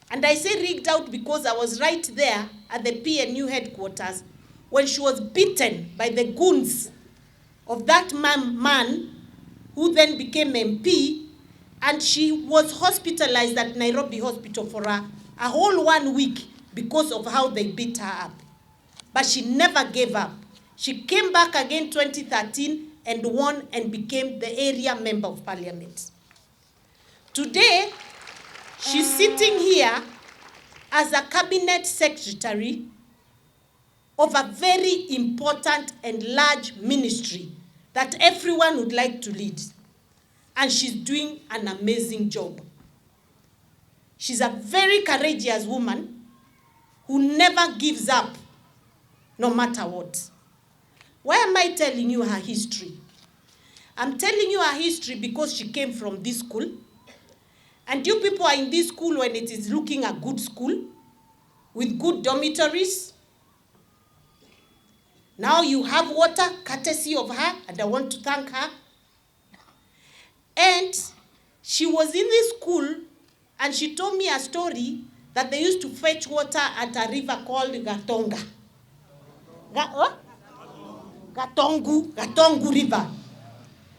And I say rigged out because I was right there at the PNU headquarters when she was beaten by the goons of that man who then became MP, and she was hospitalized at Nairobi Hospital for a whole 1 week because of how they beat her up. But she never gave up. She came back again 2013 and won and became the area member of parliament. Today, she's sitting here as a cabinet secretary of a very important and large ministry that everyone would like to lead. And she's doing an amazing job. She's a very courageous woman who never gives up, no matter what. Why am I telling you her history? I'm telling you her history because she came from this school. And you people are in this school when it is looking a good school, with good dormitories. Now you have water, courtesy of her, and I want to thank her. And she was in this school, and she told me a story that they used to fetch water at a river called Gatonga. Gatongu River,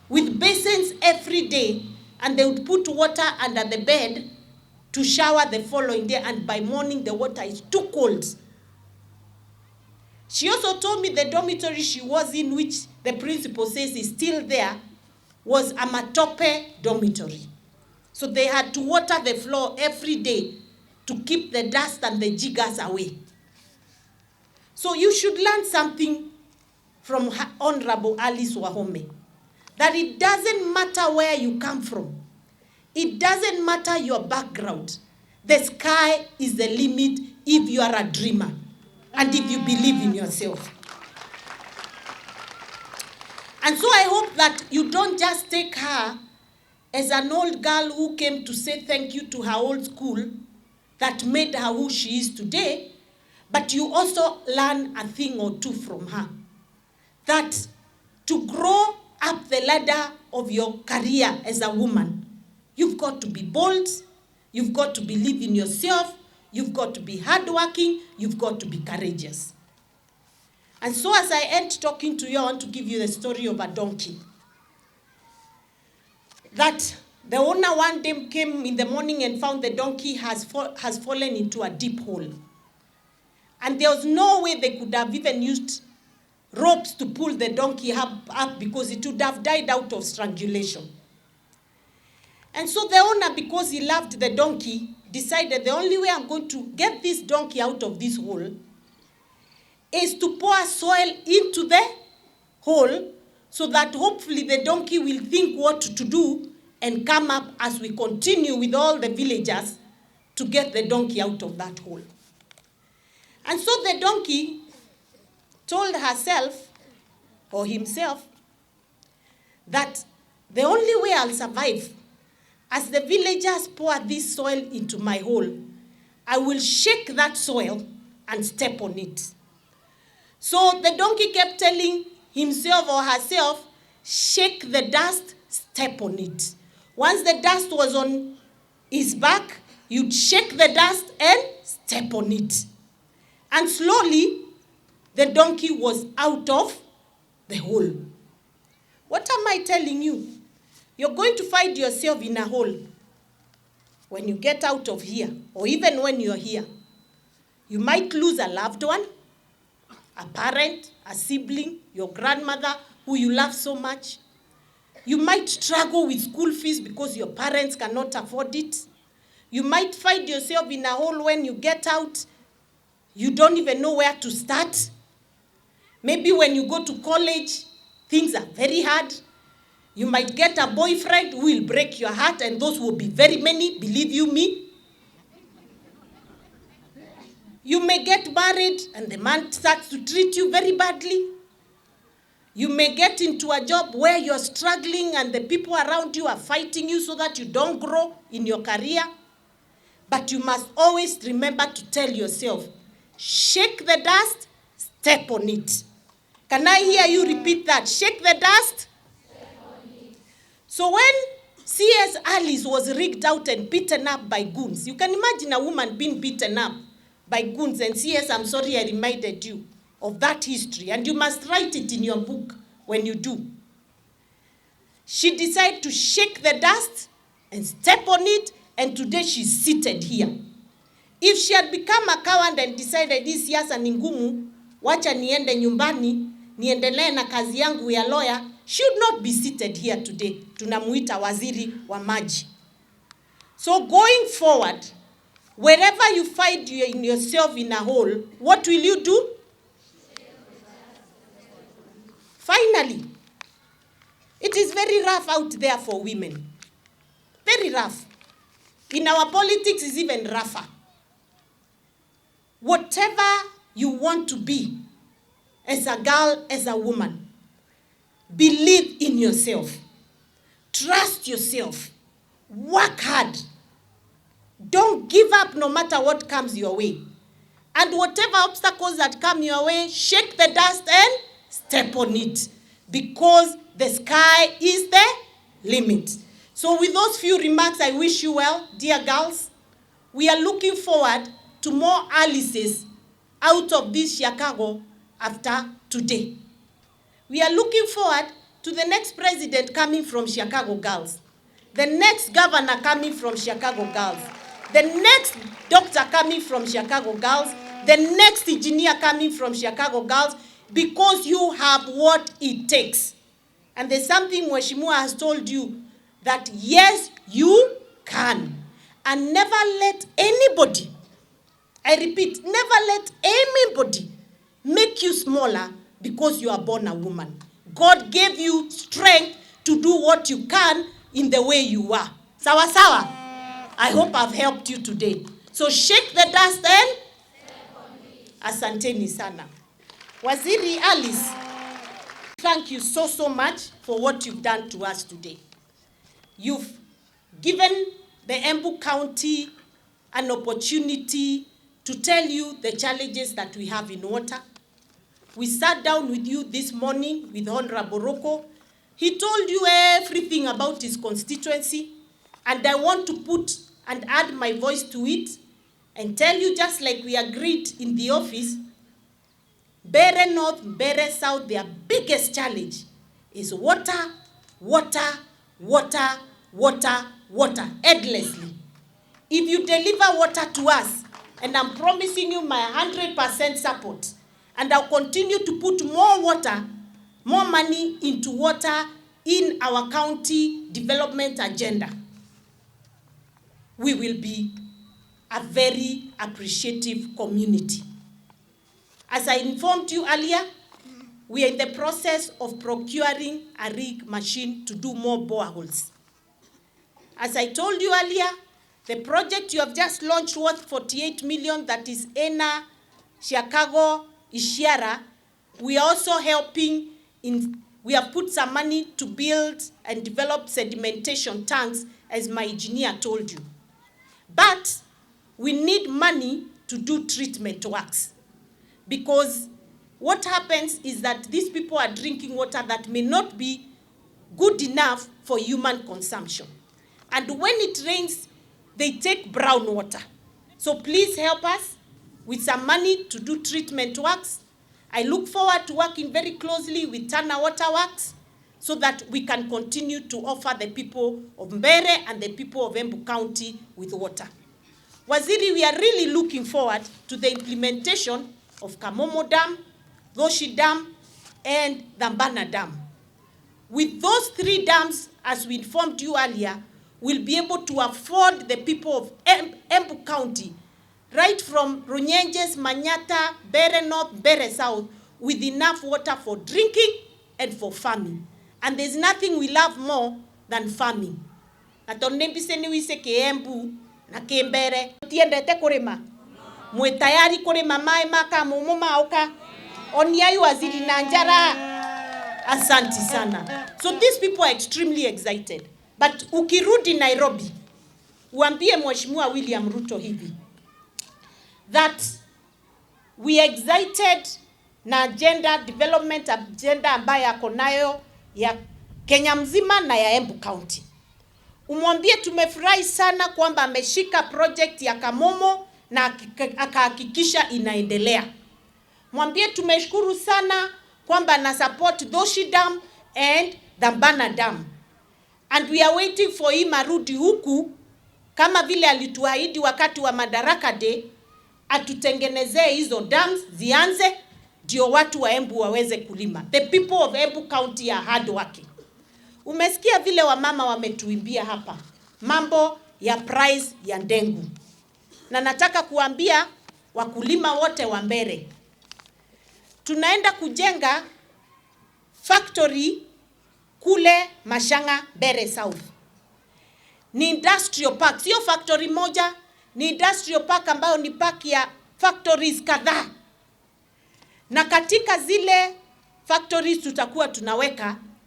with basins every day, and they would put water under the bed to shower the following day, and by morning the water is too cold. She also told me the dormitory she was in, which the principal says is still there, was a matope dormitory. So they had to water the floor every day to keep the dust and the jiggers away. So you should learn something from Honorable Alice Wahome, that it doesn't matter where you come from. It doesn't matter your background. The sky is the limit if you are a dreamer and if you believe in yourself. And so I hope that you don't just take her as an old girl who came to say thank you to her old school that made her who she is today, but you also learn a thing or two from her. That to grow up the ladder of your career as a woman, you've got to be bold, you've got to believe in yourself, you've got to be hardworking, you've got to be courageous. And so as I end talking to you, I want to give you the story of a donkey. That the owner one day came in the morning and found the donkey has fallen into a deep hole. And there was no way they could have even used ropes to pull the donkey up because it would have died out of strangulation. And so the owner, because he loved the donkey, decided the only way I'm going to get this donkey out of this hole is to pour soil into the hole so that hopefully the donkey will think what to do and come up as we continue with all the villagers to get the donkey out of that hole. And so the donkey told herself or himself that the only way I'll survive, as the villagers pour this soil into my hole, I will shake that soil and step on it. So the donkey kept telling himself or herself, shake the dust, step on it. Once the dust was on his back, you'd shake the dust and step on it. And slowly, the donkey was out of the hole. What am I telling you? You're going to find yourself in a hole when you get out of here, or even when you're here. You might lose a loved one, a parent, a sibling, your grandmother, who you love so much. You might struggle with school fees because your parents cannot afford it. You might find yourself in a hole when you get out. You don't even know where to start. Maybe when you go to college, things are very hard. You might get a boyfriend who will break your heart, and those will be very many, believe you me. You may get married, and the man starts to treat you very badly. You may get into a job where you're struggling and the people around you are fighting you so that you don't grow in your career. But you must always remember to tell yourself, shake the dust, step on it. Can I hear you repeat that? Shake the dust. So when C.S. Alice was rigged out and beaten up by goons, you can imagine a woman being beaten up by goons, and C.S., I'm sorry I reminded you of that history, and you must write it in your book when you do. She decided to shake the dust and step on it, and today she's seated here. If she had become a coward and decided this siasa ni ngumu, wacha niende nyumbani, niendelee na kazi yangu ya lawyer, she would not be seated here today. Tunamuita waziri wa maji. So going forward, wherever you find yourself in a hole, what will you do? Finally, it is very rough out there for women. Very rough. In our politics, it's even rougher. Whatever you want to be, as a girl, as a woman, believe in yourself. Trust yourself. Work hard. Don't give up no matter what comes your way. And whatever obstacles that come your way, shake the dust and step on it. Because the sky is the limit. So with those few remarks, I wish you well, dear girls. We are looking forward to more Alices out of this Chicago after today. We are looking forward to the next president coming from Chicago Girls. The next governor coming from Chicago Girls. The next doctor coming from Chicago Girls. The next engineer coming from Chicago Girls. Because you have what it takes. And there's something Mheshimiwa has told you, that yes, you can. And never let anybody I repeat, never let anybody make you smaller because you are born a woman. God gave you strength to do what you can in the way you are. Sawa sawa? I hope I've helped you today. So shake the dust and asanteni sana. Waziri Alice, thank you so much for what you've done to us today. You've given the Embu County an opportunity to tell you the challenges that we have in water. We sat down with you this morning with Honorable Roko. He told you everything about his constituency, and I want to put and add my voice to it and tell you, just like we agreed in the office, Mbere North, Mbere South, their biggest challenge is water, water, water, water, water, endlessly. If you deliver water to us, and I'm promising you my 100% support, and I'll continue to put more water, more money into water in our county development agenda, we will be a very appreciative community. As I informed you earlier, we are in the process of procuring a rig machine to do more boreholes. As I told you earlier, the project you have just launched worth 48 million, that is ENA, Siakago, Ishiara, we are also helping we have put some money to build and develop sedimentation tanks, as my engineer told you. But we need money to do treatment works. Because what happens is that these people are drinking water that may not be good enough for human consumption. And when it rains, they take brown water. So please help us with some money to do treatment works. I look forward to working very closely with Tana Water Works so that we can continue to offer the people of Mbere and the people of Embu County with water. Waziri, we are really looking forward to the implementation of Kamomo Dam, Goshi Dam, and the Mbana Dam. With those 3 dams, as we informed you earlier, we'll be able to afford the people of Embu County, right from Runyenjes, Manyata, Mbere North, Mbere South, with enough water for drinking and for farming. And there's nothing we love more than farming. Natondembiseni wise ke Embu na ke Mbere. Tiendete kurima. Mwe tayari kurima mae maka mumuma oka. Oniayu waziri na njara. Asanti sana. So these people are extremely excited. But ukirudi Nairobi, uambie Mheshimiwa William Ruto hivi, that we excited na agenda, development agenda ambayo yako nayo ya Kenya mzima na ya Embu County. Umwambie tumefurahi sana kwamba ameshika project ya Kamomo na akahakikisha inaendelea. Mwambie tumeshukuru sana kwamba na support Goshi Dam and the Mbana Dam. And we are waiting for him arudi huku kama vile alituahidi wakati wa Madaraka Day, atutengenezee hizo dams zianze ndio watu wa Embu waweze kulima. The people of Embu County are hard working. Umesikia vile wamama wametuimbia hapa mambo ya price ya ndengu. Na nataka kuambia wakulima wote wa Mbere, tunaenda kujenga factory kule Mashanga, Mbere South. Ni industrial park, sio factory moja, ni industrial park ambayo ni park ya factories kadhaa. Na katika zile factories tutakuwa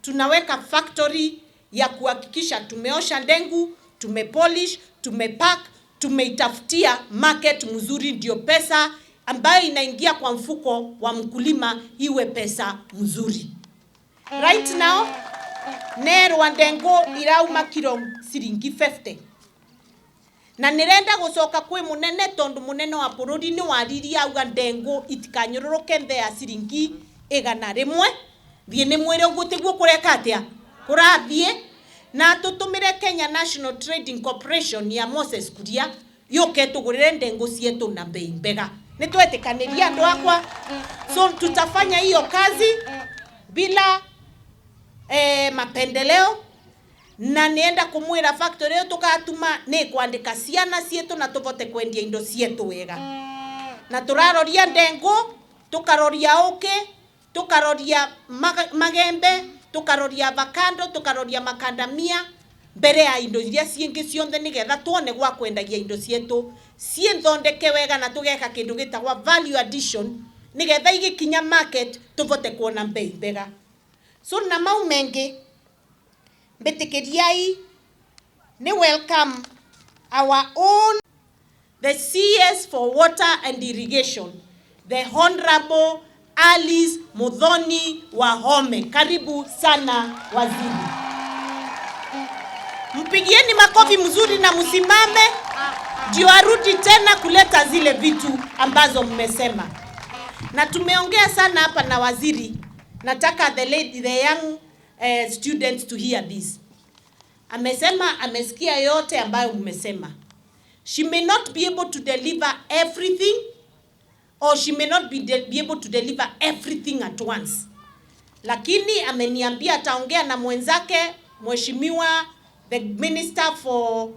tunaweka factory ya kuhakikisha tumeosha ndengu, tumepolish, tumepack, tumeitafutia market mzuri, ndio pesa ambayo inaingia kwa mfuko wa mkulima iwe pesa mzuri. Right now, Nero wa ndengu irauma kilo siringi 50. Na nirenda gucoka kwi munene tondu munene wa bururi ni wariria auga ndengu itikanyururuke nthe ya siringi 100 thie ni mwire gutiguo kureka atia kurathie na tutumire Kenya National Trading Corporation ya Moses Kuria yoke tugurire ndengu cietu na bei mbega. Ni twetikaniria andu akwa, so tutafanya hiyo kazi bila mapendeleo, na nienda kumwira factory yo tukatuma ni kuandika ciana cietu na tuvote kwendia indo cietu wega. na turaroria ndengu, tukaroria oke, tukaroria magembe, tukaroria avocado, tukaroria makandamia, mbere ya indo iria ciingi cionthe nigetha tuone gwa kwendagia indo cietu cienthondeke wega na tugeka kindu gitagwa value addition nigetha igikinya market tuvote kuona bei mbega. So na mau mengi mbitikiriai ni welcome our own the CS for Water and Irrigation, the Honorable Alice Wahome. Karibu sana waziri. Mpigieni makofi mzuri na msimame ndio arudi tena kuleta zile vitu ambazo mmesema. Na tumeongea sana hapa na waziri. Nataka the young students to hear this. Amesema amesikia yote ambayo mmesema. She may not be able to deliver everything, or she may not be able to deliver everything at once. Lakini ameniambia ataongea na mwenzake Mheshimiwa the Minister for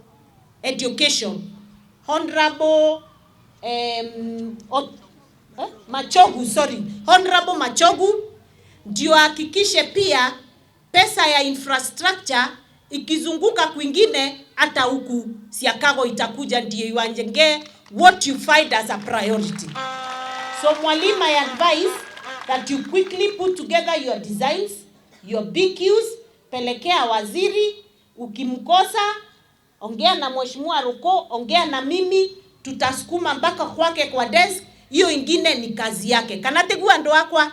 Education, Honorable Honorable Machogu, ndio hakikishe pia pesa ya infrastructure ikizunguka kwingine hata huku Siakago itakuja ndio iwanjenge what you find as a priority. So mwalimu, I advise that you quickly put together your designs, your BQs, pelekea waziri, ukimkosa ongea na Mheshimiwa Ruko, ongea na mimi, tutasukuma mpaka kwake kwa desk. Hiyo ingine ni kazi yake. Kanategua ndo akwa.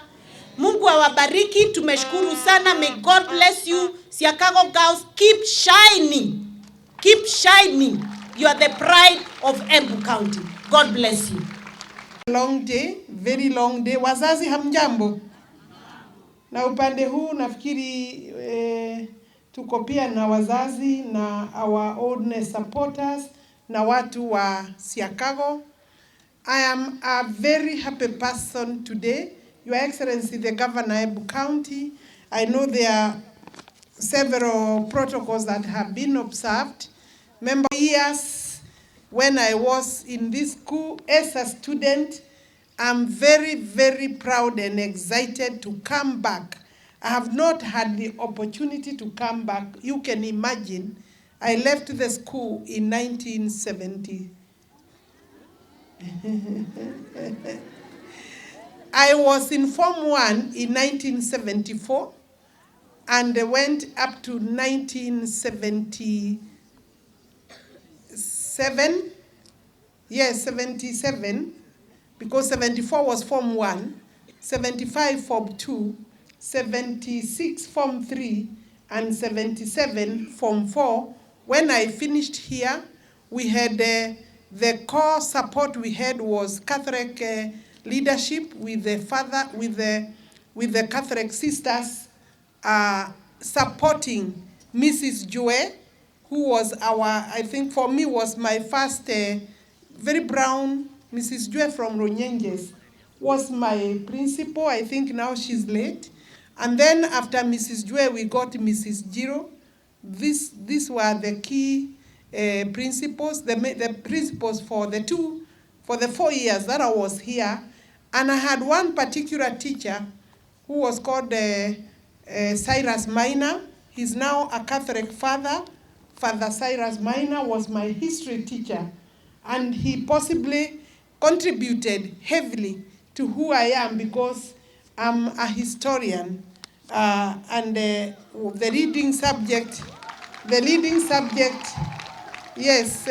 Mungu awabariki, tumeshukuru sana. May God bless you. Siakago Girls, keep shining. Keep shining. You are the pride of Embu County. God bless you. Long day, very long day. Wazazi hamjambo. Na upande huu nafikiri tuko pia na wazazi na our own supporters na watu wa Siakago. I am a very happy person today. Your Excellency, the Governor of Embu County, I know there are several protocols that have been observed. Remember years when I was in this school as a student, I'm very, very proud and excited to come back. I have not had the opportunity to come back. You can imagine, I left the school in 1970. I was in Form 1 in 1974 and went up to 1977. Yes, 77, because 74 was Form 1, 75 Form 2, 76 Form 3, and 77 Form 4. When I finished here, we had the core support we had was Catholic leadership with the father, with the Catholic sisters supporting Mrs. Joe, who was I think for me was my first very brown Mrs. Joe from Ronyenges, was my principal. I think now she's late. And then after Mrs. Joe, we got Mrs. Jiro. These were the key principals, the principals for the 4 years that I was here. And I had one particular teacher who was called Cyrus Minor. He's now a Catholic father. Father Cyrus Minor was my history teacher. And he possibly contributed heavily to who I am because I'm a historian. And the leading subject, yes,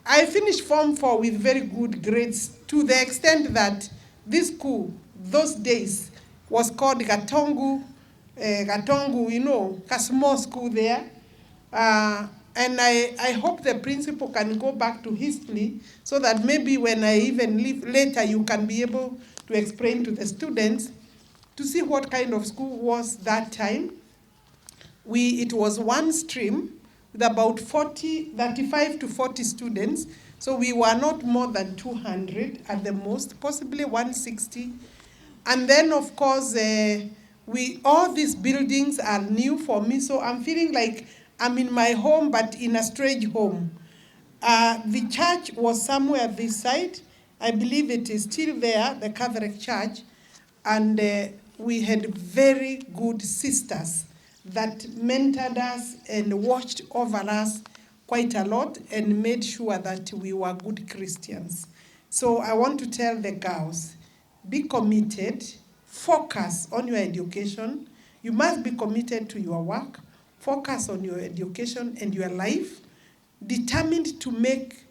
I finished Form 4 with very good grades to the extent that this school, those days, was called Gatongu, you know, a small school there. And I hope the principal can go back to history so that maybe when I even leave later, you can be able to explain to the students to see what kind of school was that time. It was one stream with about 35 to 40 students. So we were not more than 200 at the most, possibly 160. And then, of course, all these buildings are new for me, so I'm feeling like I'm in my home, but in a strange home. The church was somewhere this side. I believe it is still there, the Catholic Church. And we had very good sisters that mentored us and watched over us quite a lot and made sure that we were good Christians. So I want to tell the girls, be committed, focus on your education. You must be committed to your work, focus on your education and your life, determined to make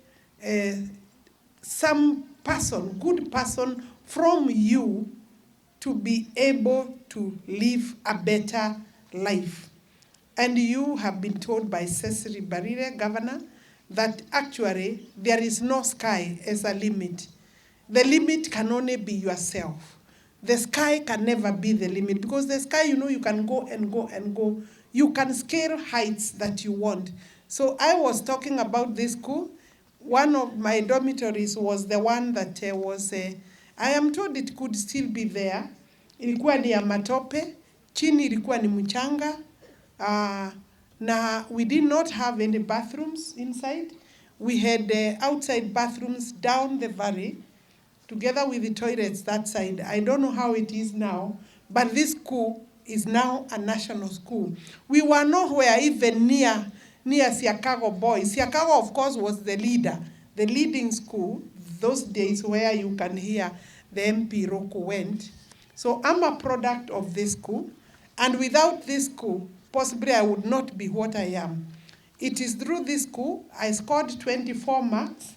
some person, good person from you to be able to live a better life. And you have been told by Cecily Barire, Governor, that actually there is no sky as a limit. The limit can only be yourself. The sky can never be the limit, because the sky, you know, you can go and go and go. You can scale heights that you want. So I was talking about this school. One of my dormitories was the one that I am told it could still be there. Ilikuwa ni ya matope, chini ilikuwa ni mchanga. Na we did not have any bathrooms inside. We had outside bathrooms down the valley, together with the toilets that side. I don't know how it is now, but this school is now a national school. We were nowhere even near Siakago Boys. Siakago, of course, was the leading school, those days where you can hear the MP Roko went. So I'm a product of this school, and without this school, possibly I would not be what I am. It is through this school I scored 24 marks.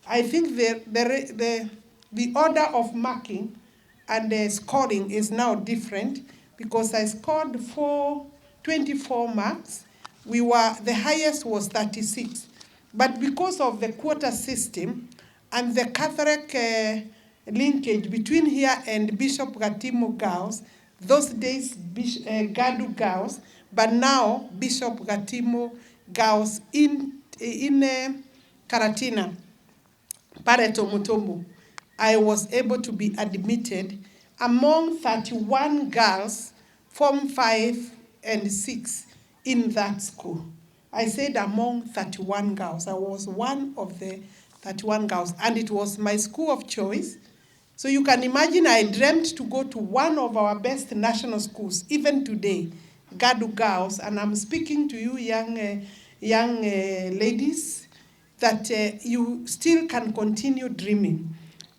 I think the order of marking and the scoring is now different, because I scored 24 marks. The highest was 36. But because of the quota system and the Catholic linkage between here and Bishop Gatimo Girls, those days Gadu Girls, but now Bishop Gatimo Girls in Karatina, Pareto Mutombo, I was able to be admitted among 31 girls, Form 5 and 6 in that school. I said among 31 girls. I was one of the 31 girls, and it was my school of choice. So you can imagine I dreamt to go to one of our best national schools, even today, Gadu Girls, and I'm speaking to you young ladies, that you still can continue dreaming.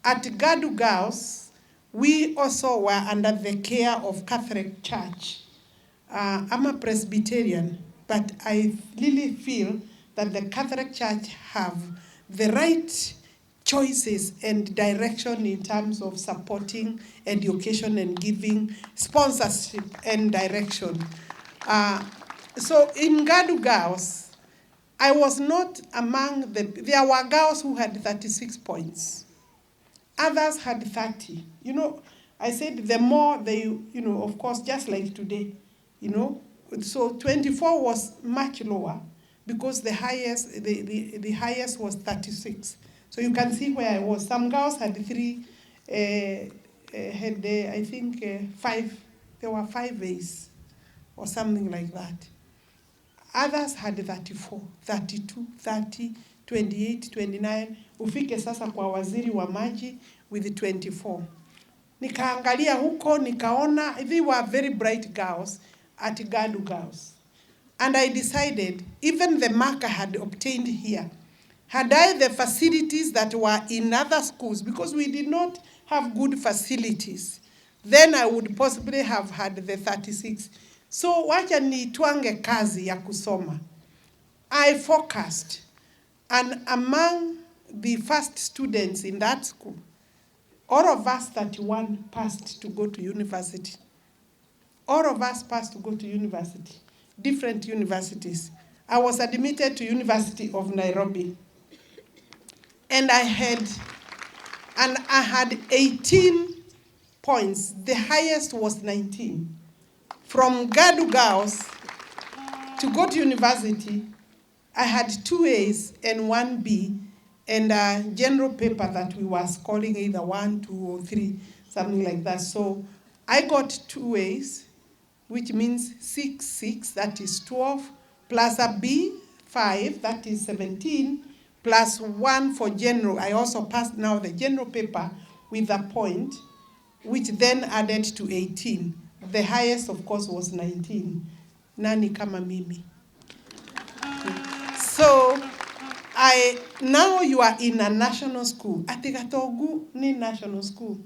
At Gadu Girls, we also were under the care of Catholic Church. I'm a Presbyterian, but I really feel that the Catholic Church have the right choices and direction in terms of supporting education and giving sponsorship and direction. So in Gadu Girls, I was not among there were girls who had 36 points. Others had 30. You know, I said the more they, you know, of course, just like today, you know. So 24 was much lower, because the highest was 36. So you can see where I was. Some girls had I think 5, there were 5 A's or something like that. Others had 34, 32, 30, 28, 29. Ufike sasa kwa waziri wa maji with 24. Nikaangalia huko, nikaona, they were very bright girls at Gadu Girls. And I decided, even the mark I had obtained here, had I the facilities that were in other schools, because we did not have good facilities, then I would possibly have had the 36. So wacha nitwange kazi ya kusoma. I focused, and among the first students in that school, all of us 31 passed to go to university. All of us passed to go to university, different universities. I was admitted to University of Nairobi. And I had 18 points. The highest was 19. From Gadu Girls to go to university, I had 2 A's and 1 B, and a general paper that we were scoring either 1, 2, or 3, something like that. So I got 2 A's, which means 6, that is 12, plus a B, 5, that is 17, plus 1 for general. I also passed now the general paper with a point, which then added to 18. The highest, of course, was 19. Nani kama mimi. So, now you are in a national school. Atigatogu ni national school.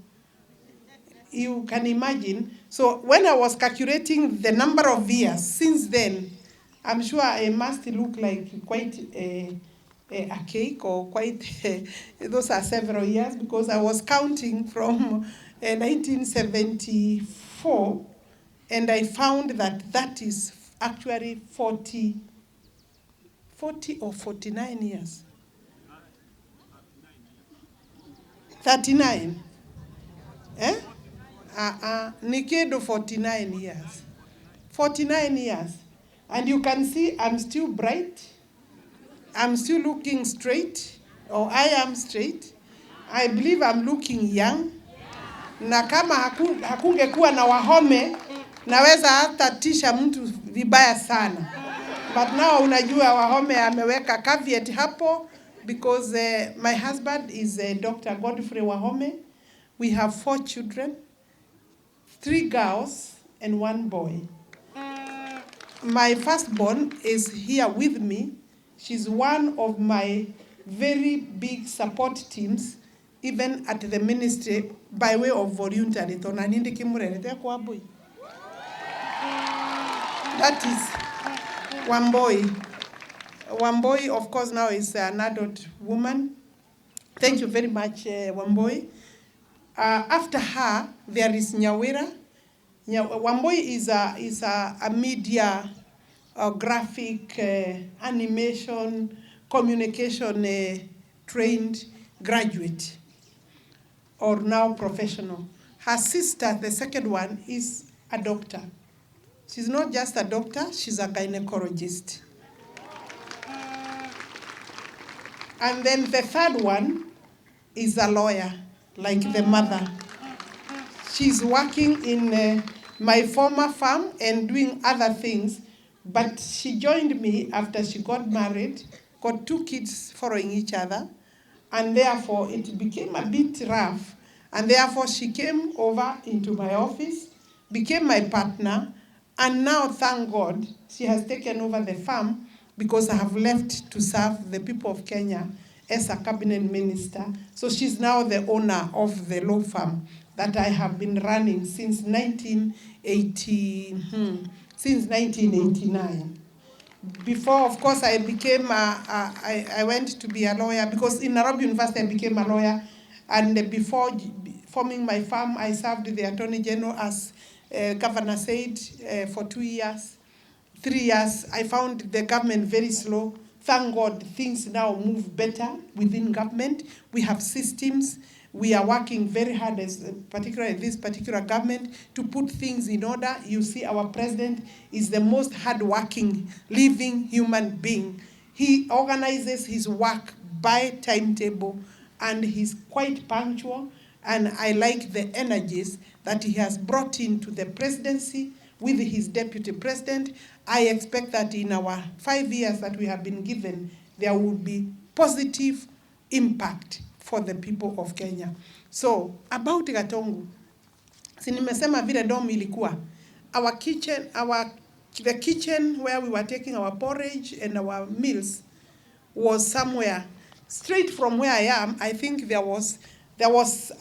You can imagine. So when I was calculating the number of years since then, I'm sure I must look like quite a cake or quite, those are several years, because I was counting from 1974, and I found that is actually 40 or 49 years. 39. Eh? Nikedo 49 years. 49 years. And you can see I'm still bright. I'm still looking straight, or I am straight. I believe I'm looking young. Na kama hakungekuwa na Wahome, naweza hata tisha mtu vibaya sana. But now unajua Wahome ameweka caveat hapo, because my husband is Dr. Godfrey Wahome. We have 4 children, 3 girls and 1 boy. My firstborn is here with me. She's one of my very big support teams, even at the ministry, by way of voluntary. That is Wamboi. Wamboi, of course, now is an adult woman. Thank you very much, Wamboi. After her, there is Nyawira. Wamboi is a media, graphic, animation, communication trained graduate, or now professional. Her sister, the second one, is a doctor. She's not just a doctor, she's a gynecologist. And then the third one is a lawyer, like the mother. She's working in my former farm and doing other things, but she joined me after she got married, got 2 kids following each other, and therefore it became a bit rough, and therefore she came over into my office, became my partner, and now, thank God, she has taken over the farm, because I have left to serve the people of Kenya as a cabinet minister. So she's now the owner of the law firm that I have been running since 1989. Before, of course, I became I went to be a lawyer, because in Nairobi University I became a lawyer, and before forming my firm, I served the Attorney General, as Governor said, for 2 years. 3 years, I found the government very slow. Thank God, things now move better within government. We have systems. We are working very hard, particularly this particular government, to put things in order. You see, our president is the most hardworking, living human being. He organizes his work by timetable, and he's quite punctual. And I like the energies that he has brought into the presidency with his deputy president. I expect that in our 5 years that we have been given, there will be positive impact for the people of Kenya. So, about Gatongu, sinimesema vile dom ilikuwa, the kitchen where we were taking our porridge and our meals was somewhere straight from where I am. I think there was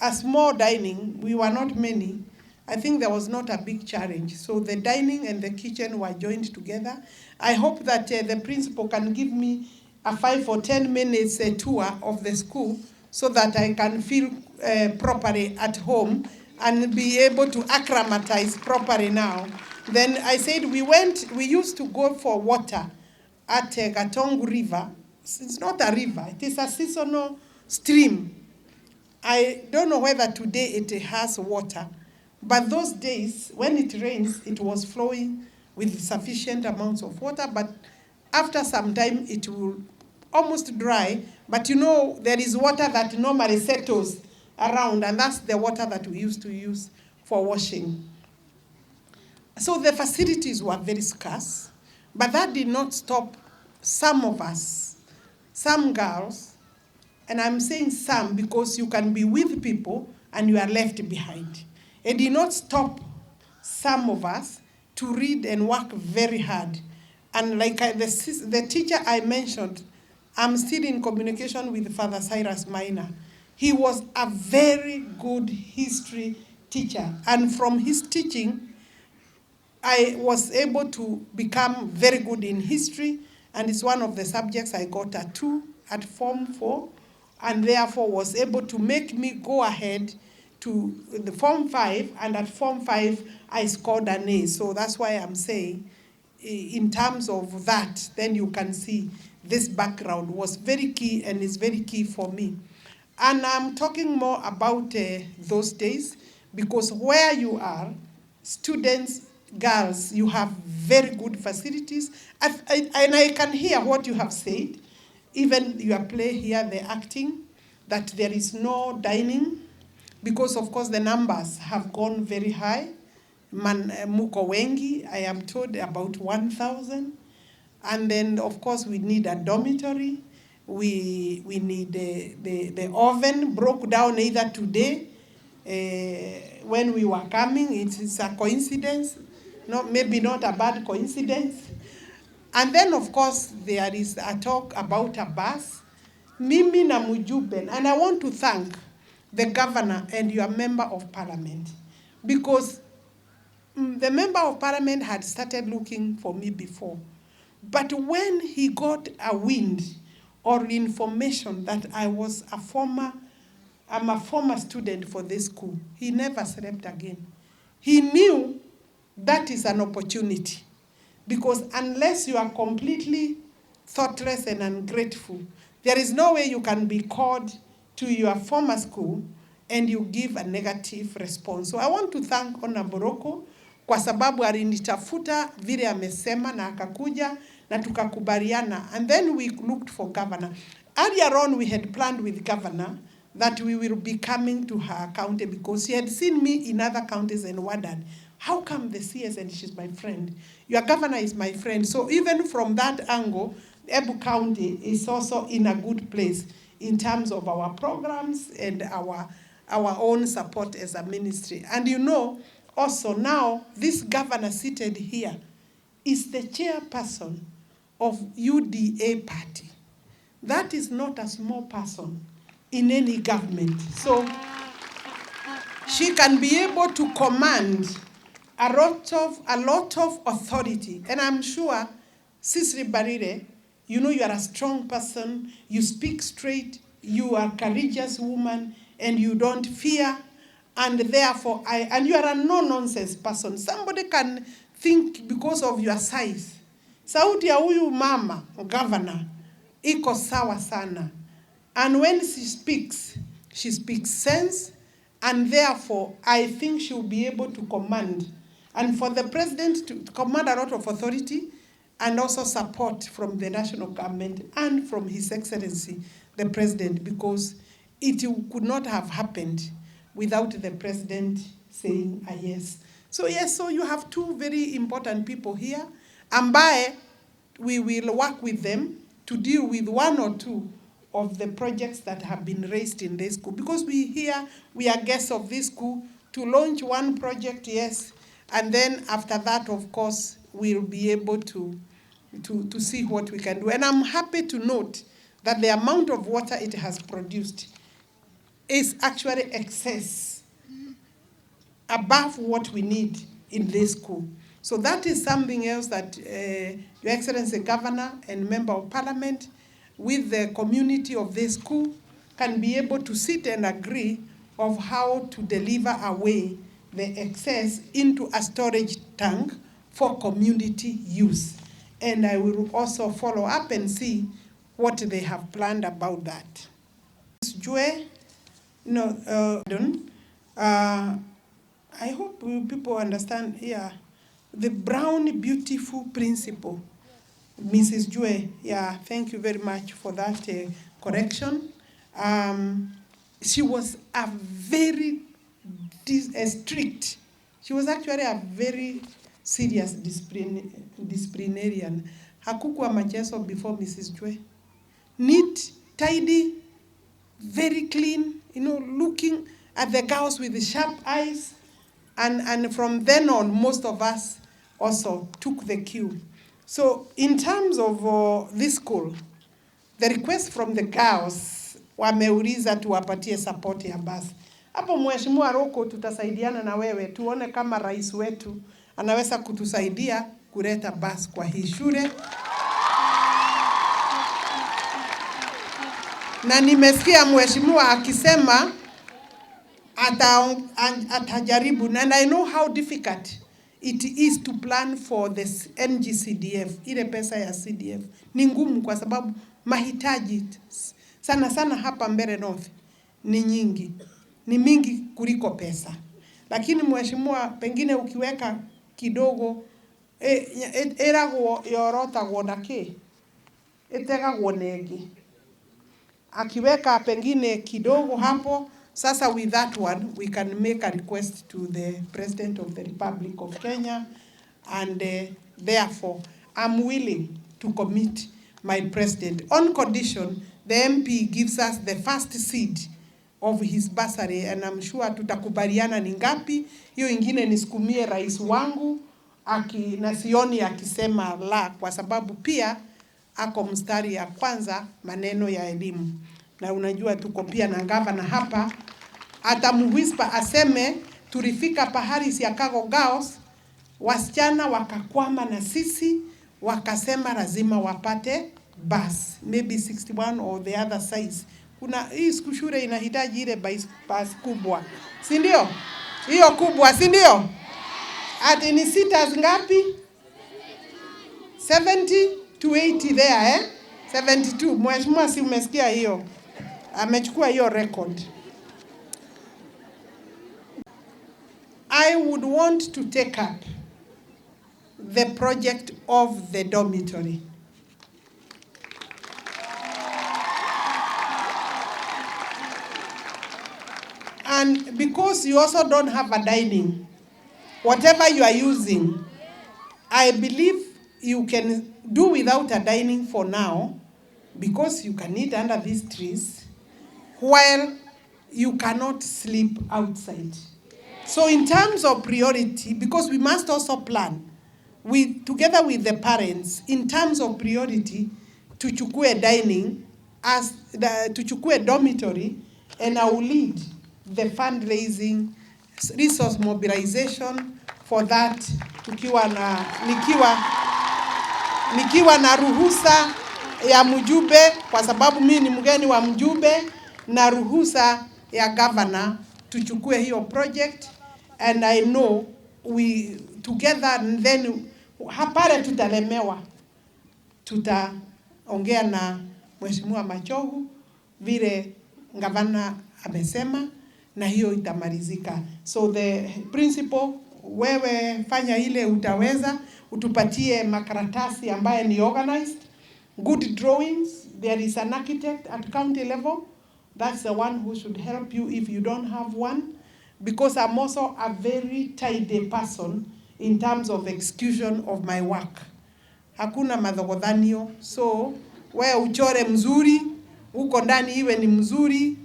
a small dining. We were not many. I think there was not a big challenge. So the dining and the kitchen were joined together. I hope that the principal can give me a 5 or 10 minutes tour of the school, so that I can feel properly at home and be able to acclimatize properly now. Then I said we used to go for water at Gatongu River. It's not a river, it is a seasonal stream. I don't know whether today it has water, but those days when it rains, it was flowing with sufficient amounts of water, but after some time it will almost dry. But you know, there is water that normally settles around, and that's the water that we used to use for washing. So the facilities were very scarce, but that did not stop some of us some girls, and I'm saying some because you can be with people and you are left behind. It did not stop some of us to read and work very hard. And like the teacher I mentioned, I'm still in communication with Father Cyrus Minor. He was a very good history teacher. And from his teaching, I was able to become very good in history, and it's one of the subjects I got a 2 at Form 4, and therefore was able to make me go ahead to the Form 5, and at Form 5 I scored an A. So that's why I'm saying, in terms of that, then you can see this background was very key and is very key for me. And I'm talking more about those days, because where you are, students, girls, you have very good facilities. And I can hear what you have said, even your play here, the acting, that there is no dining, because of course the numbers have gone very high. Muko wengi, I am told about 1,000. And then of course we need a dormitory. We need the oven broke down either today, when we were coming. It's a coincidence, maybe not a bad coincidence. And then of course there is a talk about a bus. Mimi na Mujuben, and I want to thank the governor and your member of parliament, because the member of parliament had started looking for me before. But when he got a wind or information that I'm a former student for this school, he never slept again. He knew that is an opportunity, because unless you are completely thoughtless and ungrateful, there is no way you can be called to your former school and you give a negative response. So I want to thank Honorable Boroko kwa sababu alinitafuta vile amesema na akakuja na tukakubaliana, and then we looked for governor. Earlier on we had planned with governor that we will be coming to her county, because she had seen me in other counties and wondered, how come the CS, and she's my friend, your governor is my friend. So even from that angle, Ebu County is also in a good place in terms of our programs and our own support as a ministry. And you know, also now, this governor seated here is the chairperson of UDA party. That is not a small person in any government. So she can be able to command a lot of authority. And I'm sure, Sisri Barire, you know you are a strong person, you speak straight, you are a courageous woman, and you don't fear, and therefore, and you are a no-nonsense person. Somebody can think because of your size, sauti ya huyu mama, governor, iko sawa sana. And when she speaks sense, and therefore, I think she will be able to command. And for the president to command a lot of authority, and also support from the national government and from His Excellency, the President, because it could not have happened without the President saying a yes. So yes, so you have two very important people here, ambaye we will work with them to deal with one or two of the projects that have been raised in this school. Because we are guests of this school, to launch one project, yes, and then after that, of course, we'll be able to see what we can do. And I'm happy to note that the amount of water it has produced is actually excess, above what we need in this school. So that is something else that Your Excellency Governor and Member of Parliament with the community of this school can be able to sit and agree of how to deliver away the excess into a storage tank for community use. And I will also follow up and see what they have planned about that. Joy, I hope people understand here, the brown beautiful principle, Mrs. Joy, yeah, thank you very much for that correction. She was a very strict, she was actually a very serious disciplinarian. Hakukuwa machezo before Mrs. Joy. neat, tidy, very clean, looking at the girls with the sharp eyes. And from then on, most of us also took the cue. So in terms of this school, the request from the girls, wameuliza tuwapatie support ya basi. Hapo Mheshimiwa Roko, tutasaidiana na wewe, tuone kama rais wetu anaweza kutusaidia kuleta basi kwa hii shule. Na nimesikia Mheshimiwa akisema atajaribu, and I know how difficult it is to plan for this NGCDF. Ile pesa ya CDF ni ngumu kwa sababu mahitaji sana sana hapa Mbeere North ni nyingi, ni mingi kuliko pesa. Lakini Mheshimiwa, pengine ukiweka kidogo erago yorota godake etega gonegi, akiweka pengine kidogo hapo. Sasa with that one, we can make a request to the President of the Republic of Kenya, and therefore, I'm willing to commit my president on condition the MP gives us the first seed of his bursary, and I'm sure tutakubaliana ni ngapi. Hiyo ingine nisukumie rais wangu, na sioni akisema la, kwa sababu pia ako mstari ya kwanza maneno ya elimu. Na unajua tuko pia na gavana hapa, atamuwhisper aseme tulifika pahali Siakago Girls, wasichana wakakwama na sisi, wakasema lazima wapate bus, maybe 61 or the other size. Kuna hii shule inahitaji ile bus kubwa, si ndio? Hiyo kubwa, si ndio? Ati ni seaters ngapi? 70 to 80 there, 72. Mheshimiwa, si umesikia hiyo? Amechukua hiyo record. I would want to take up the project of the dormitory. And because you also don't have a dining, whatever you are using, I believe you can do without a dining for now, because you can eat under these trees, while you cannot sleep outside. So in terms of priority, because we must also plan, together with the parents, in terms of priority, tuchukue dining, tuchukue dormitory, and I will lead the fundraising, resource mobilization for that, nikiwa na ruhusa ya mjumbe, kwa sababu mimi ni mgeni wa mjumbe, na ruhusa ya governor, tuchukue hiyo project. And I know we together, and then hapare tutalemewa, tutaongea na Mheshimiwa Machogu vile gavana amesema, na hiyo itamalizika. So the principal, wewe fanya ile utaweza, utupatie makaratasi ambaye ni organized, good drawings. There is an architect at county level, that's the one who should help you if you don't have one, because I'm also a very tidy person in terms of execution of my work. Hakuna madhogodhanio. So wewe uchore mzuri, huko ndani iwe ni mzuri,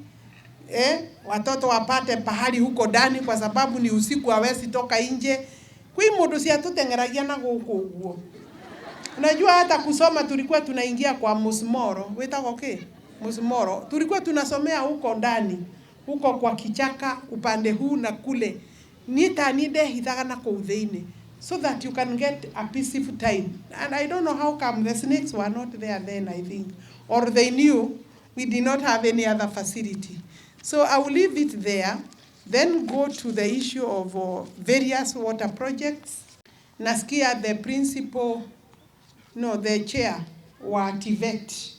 watoto wapate pahali huko ndani, kwa sababu ni usiku hawezi toka nje. Kui mundu cia tutengeragia na guku uguo. Unajua hata kusoma tulikuwa tunaingia kwa musmoro, wetako okay? Musmoro. Tulikuwa tunasomea huko ndani, huko kwa kichaka upande huu na kule. Nide hithaga na koutheine, so that you can get a peaceful time. And I don't know how come the snakes were not there then, I think. Or they knew we did not have any other facility. So I will leave it there, then go to the issue of various water projects. Nasikia the principal, no, the chair wa TVET.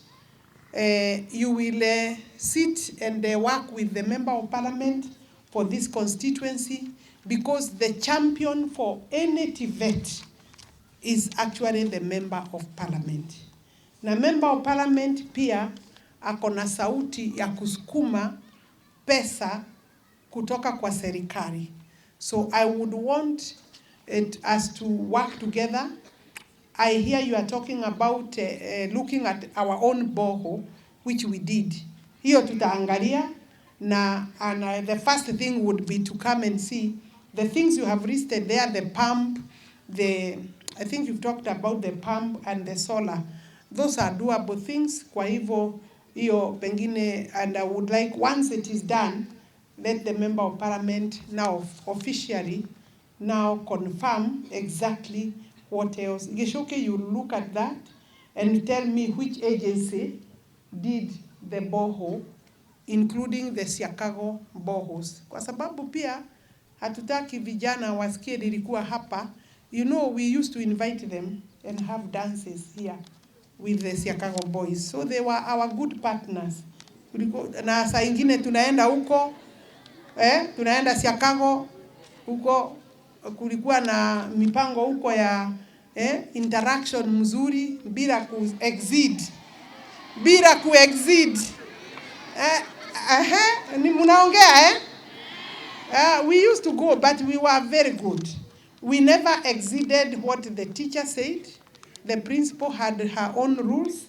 You will sit and work with the member of parliament for this constituency, because the champion for any TVET is actually the member of parliament. Na member of parliament pia akona sauti ya kusukuma pesa kutoka kwa serikali. So I would want us to work together. I hear you are talking about looking at our own borehole. which we did. Hiyo tutaangalia and the first thing would be to come and see the things you have listed there, the pump, I think you've talked about the pump and the solar. Those are doable things. Kwa hivyo hiyo pengine, and I would like, once it is done, let the member of parliament now officially now confirm exactly what else. Geshoke, you look at that and tell me which agency did the borehole, including the Siakago boreholes. Kwa sababu pia hatutaki vijana wasikie nilikuwa hapa. You know, we used to invite them and have dances here with the Siakago boys. So they were our good partners. Na saa ingine tunaenda huko, tunaenda Siakago huko, kulikuwa na mipango huko ya interaction mzuri bila ku-exceed. Ni munaongea we used to go, but we were very good. We never exceeded what the teacher said. The principal had her own rules,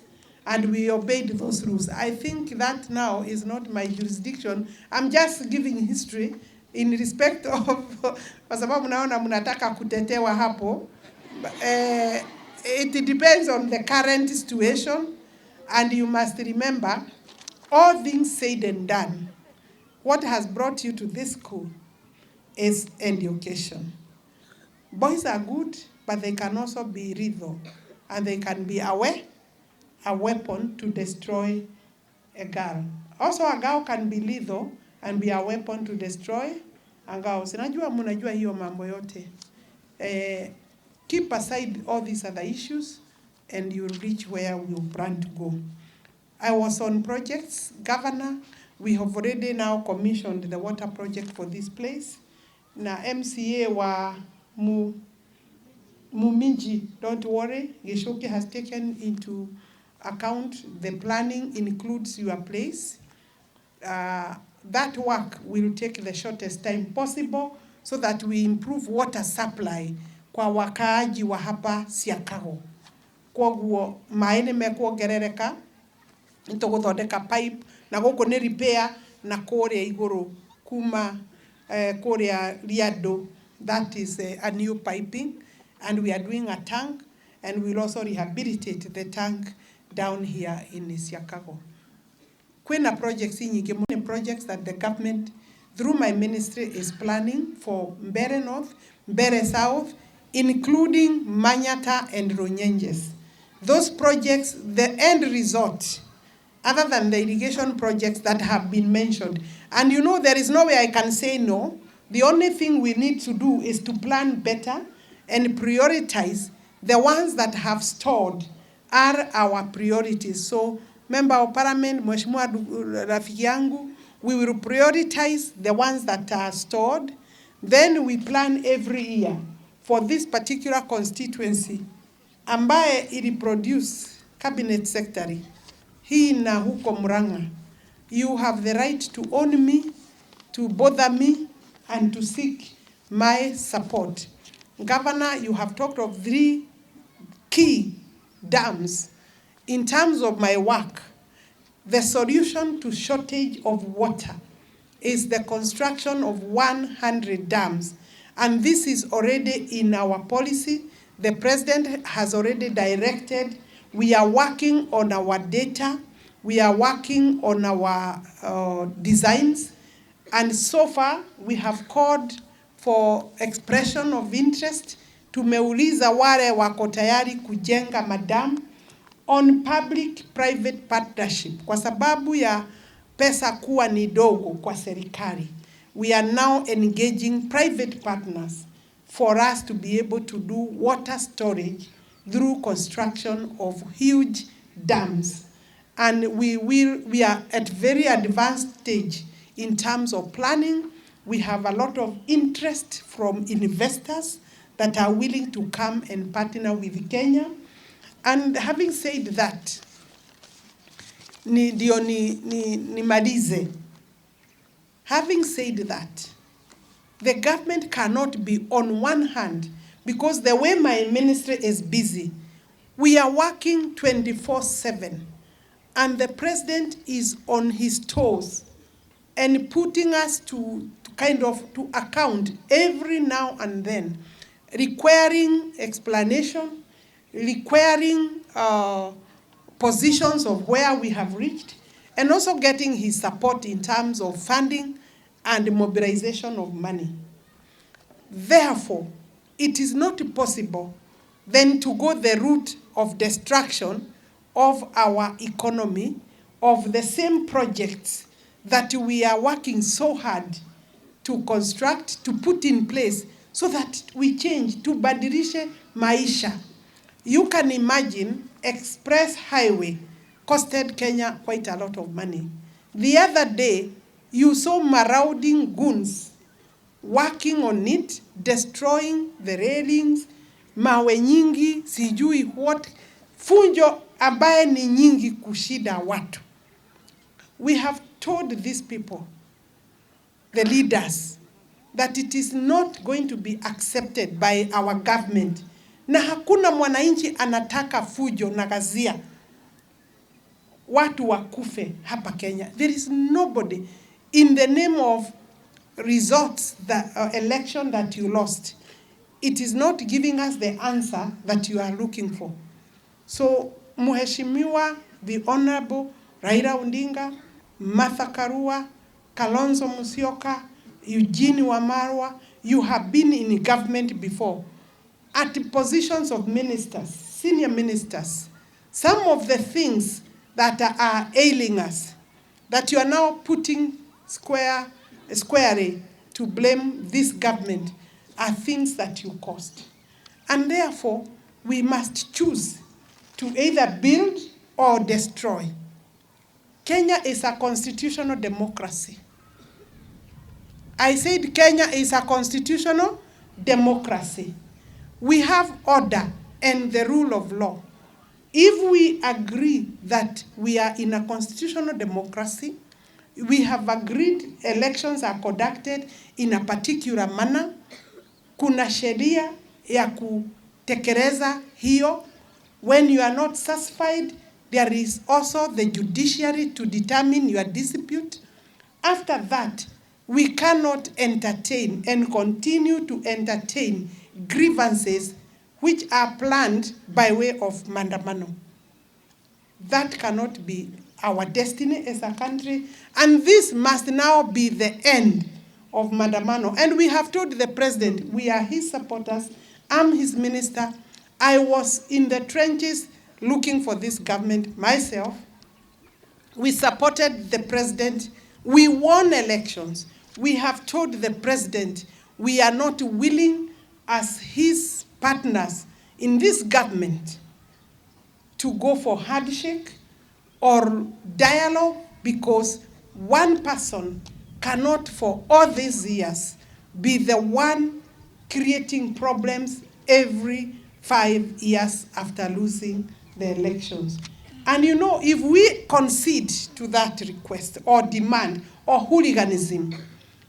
and we obeyed those rules. I think that now is not my jurisdiction. I'm just giving history in respect of, kwa sababu naona mnataka kutetewa hapo. It depends on the current situation, and you must remember, all things said and done, what has brought you to this school is education. Boys are good, but they can also be lethal, and they can be a weapon to destroy a girl. Also, a girl can be lethal and be a weapon to destroy a girl. Sinajua munajua hiyo mambo yote. Keep aside all these other issues, and you'll reach where we plan to go. I was on projects, Governor. We have already now commissioned the water project for this place. Na MCA wa Muminji, don't worry, Geshoke has taken into account the planning includes your place. That work will take the shortest time possible so that we improve water supply kwa wakaaji wa hapa Siakago. Kwa guo maene mekuongerereka, nituguthondeka pipe na guku ni repair na kuria iguru kuma kuria riado. That is a new piping, and we are doing a tank, and we'll also rehabilitate the tank down here in Siakago. Kwena projects nyingi, many projects that the government through my ministry is planning for Mbere North, Mbere South, including Manyata and Runyenjes. Those projects, the end result, other than the irrigation projects that have been mentioned, and you know there is no way I can say no. The only thing we need to do is to plan better and prioritize the ones that have stored are our priorities. So, Member of Parliament, Mheshimiwa Rafiki yangu, we will prioritize the ones that are stored. Then we plan every year for this particular constituency ambaye ili produce cabinet secretary hii na huko Murang'a. You have the right to own me, to bother me, and to seek my support. Governor, you have talked of 3 key dams. In terms of my work, the solution to shortage of water is the construction of 100 dams. And this is already in our policy. The President has already directed. We are working on our data. We are working on our designs. And so far, we have called for expression of interest. Tumeuliza wale wako tayari kujenga madam on public-private partnership. Kwa sababu ya pesa kuwa ni dogo kwa serikali, we are now engaging private partners for us to be able to do water storage through construction of huge dams. And we are at very advanced stage in terms of planning. We have a lot of interest from investors that are willing to come and partner with Kenya. And having said that, nimalize. Having said that, the government cannot be on one hand, because the way my ministry is busy, we are working 24/7. and the president is on his toes and putting us to account every now and then, requiring explanation, requiring positions of where we have reached, and also getting his support in terms of funding and mobilization of money. Therefore, it is not possible then to go the route of destruction of our economy, of the same projects that we are working so hard to construct, to put in place, so that we change, tubadilishe maisha. You can imagine express highway costed Kenya quite a lot of money. The other day, you saw marauding goons working on it, destroying the railings, mawe nyingi, sijui what, funjo ambaye ni nyingi kushida watu. We have told these people, the leaders, that it is not going to be accepted by our government. Na hakuna mwananchi anataka fujo na ghasia watu wakufe hapa Kenya. There is nobody in the name of results, the election that you lost. It is not giving us the answer that you are looking for. So, Mheshimiwa, the Honorable Raila Odinga, Martha Karua, Kalonzo Musyoka, Eugene Wamalwa, you have been in government before, at the positions of ministers, senior ministers. Some of the things that are ailing us, that you are now putting squarely to blame this government, are things that you caused. And therefore, we must choose to either build or destroy. Kenya is a constitutional democracy. I said Kenya is a constitutional democracy. We have order and the rule of law. If we agree that we are in a constitutional democracy, we have agreed elections are conducted in a particular manner, kuna sheria ya kutekeleza hiyo. When you are not satisfied, there is also the judiciary to determine your dispute. After that, we cannot entertain and continue to entertain grievances which are planned by way of maandamano. That cannot be our destiny as a country, and this must now be the end of maandamano. And we have told the president, we are his supporters, I'm his minister. I was in the trenches looking for this government myself. We supported the president. We won elections. We have told the president we are not willing as his partners in this government to go for handshake or dialogue, because one person cannot for all these years be the one creating problems every 5 years after losing the elections. And you know, if we concede to that request or demand or hooliganism,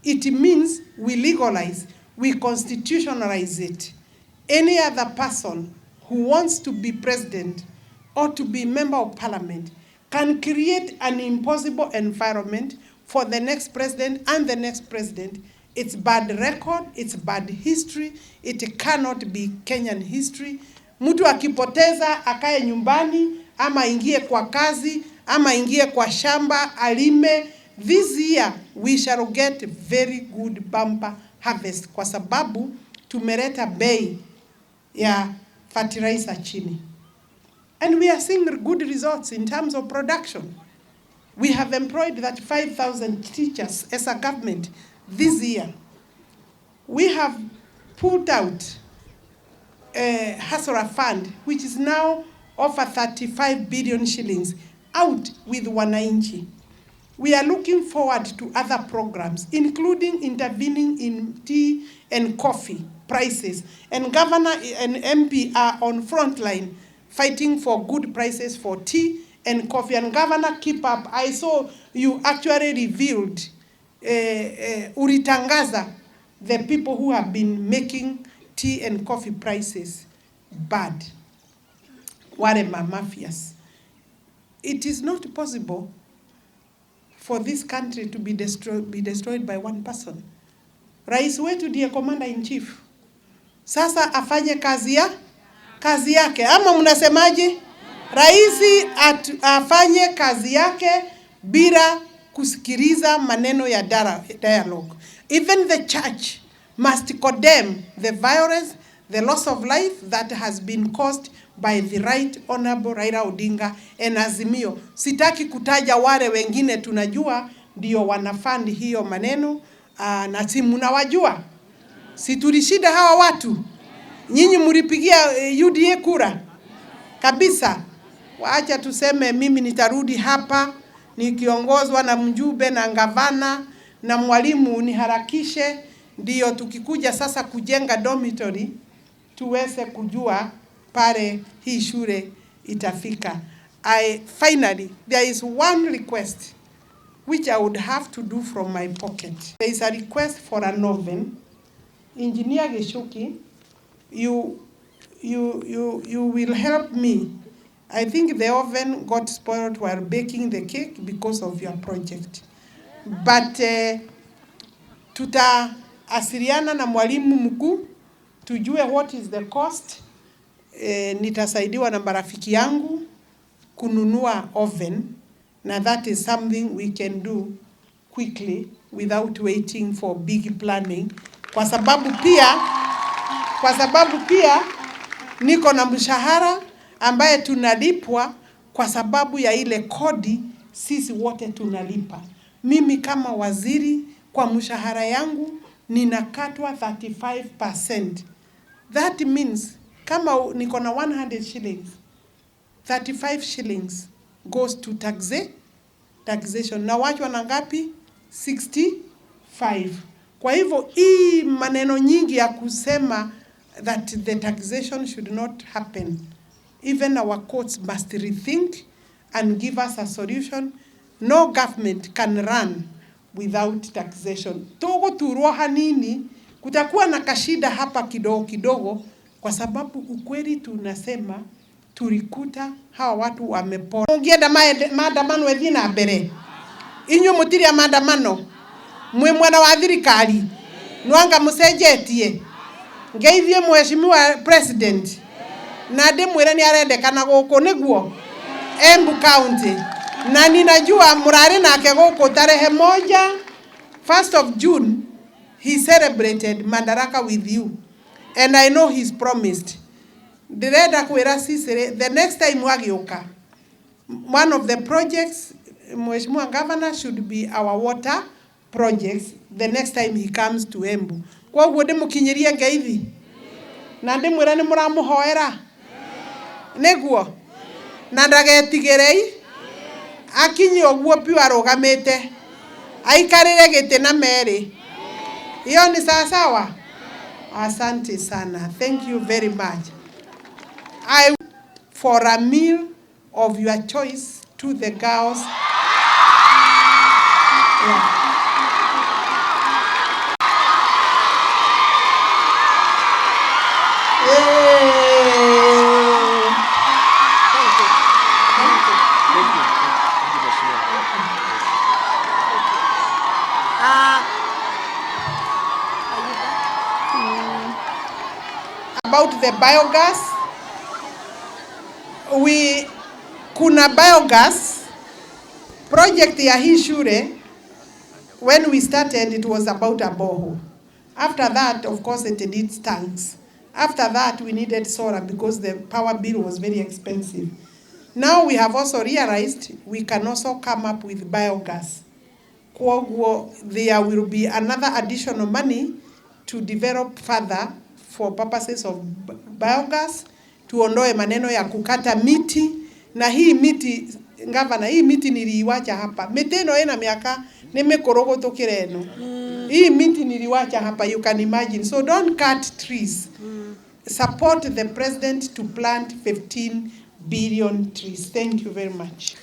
it means we legalize, we constitutionalize it. Any other person who wants to be president or to be member of parliament can create an impossible environment for the next president and the next president. It's bad record, it's bad history, it cannot be Kenyan history. Mtu akipoteza akae nyumbani, ama ingie kwa kazi, ama ingie kwa shamba, alime. This year we shall get very good bumper harvest kwa sababu tumeleta bei ya fertilizer chini. And we are seeing good results in terms of production. We have employed that 5,000 teachers as a government this year. We have pulled out a Hasora fund, which is now over 35 billion shillings, out with wananchi. We are looking forward to other programs, including intervening in tea and coffee prices. And Governor and MP are on front line fighting for good prices for tea and coffee. And Governor, keep up. I saw you actually revealed, Uritangaza, the people who have been making tea and coffee prices bad. Wale mafias. it is not possible for this country to be destroyed by one person. Rais wetu ndiye commander in chief. Sasa afanye kazi yake. Ama mnasemaje? Rais afanye kazi yake bila kusikiliza maneno ya dialogue. Even the church must condemn the violence, the loss of life that has been caused by the Right Honorable Raila Odinga and Azimio. Sitaki kutaja wale wengine tunajua ndio wanafund hiyo maneno na si mnawajua. Si tulishida hawa watu. Nyinyi mlipigia UDA kura kabisa. Waacha tuseme mimi nitarudi hapa nikiongozwa na mjumbe na gavana na mwalimu niharakishe ndio tukikuja sasa kujenga dormitory tuweze kujua pale hii shule itafika. Finally, there is one request which I would have to do from my pocket. There is a request for an oven. Engineer Geshuki, you will help me. I think the oven got spoiled while baking the cake because of your project. But tutaasiliana na mwalimu mkuu tujue what is the cost. Nitasaidiwa na marafiki yangu kununua oven, na that is something we can do quickly without waiting for big planning. Kwa sababu pia niko na mshahara ambaye tunalipwa kwa sababu ya ile kodi sisi wote tunalipa. Mimi kama waziri kwa mshahara yangu ninakatwa 35%. That means kama niko na 100 shillings, 35 shillings goes to taxation. Na wachwa na ngapi? 65. Kwa hivyo hii maneno nyingi ya kusema that the taxation should not happen. Even our courts must rethink and give us a solution. No government can run without taxation. Togo turua hanini, kutakuwa na kashida hapa kidogo kwa sababu ukweli tunasema tulikuta hawa watu wamepora. Ungienda maandamano ethina mbere. Inyu mutiri ya maandamano. Mwe mwana wa thirikari. Nwanga mucenjetie. Ngeithie mheshimiwa president. Na ndimwire ni arendekana guku niguo Embu County. Na ninajua murari nake guku tarehe 1st of June he celebrated Madaraka with you. And I know he's promised. Direda kwira sisi the next time wagioka. One of the projects mheshimiwa governor should be our water projects the next time he comes to Embu. Kwa uguo ndimukinyirie ngeithi. Na ndimwira ni muramuhoera. Neguo. Na ndagetigirei. Akinyi oguo pi arugamite. Aikarire gite na meri. Iyo ni sawa. Asante sana. Thank you very much. For a meal of your choice to the girls. Yeah. About the biogas, kuna biogas project ya hii shule. When we started, it was about a borehole. After that, of course, it needs tanks. After that, we needed solar because the power bill was very expensive. Now we have also realized we can also come up with biogas. There will be another additional money to develop further for purposes of biogas, tuondoe maneno ya kukata miti. Na hii miti, ngavana, hii miti niliiwacha hapa. Miti ino ina miaka nimekorogotukire eno. Hii miti niliwacha hapa, you can imagine. So don't cut trees. Support the president to plant 15 billion trees. Thank you very much.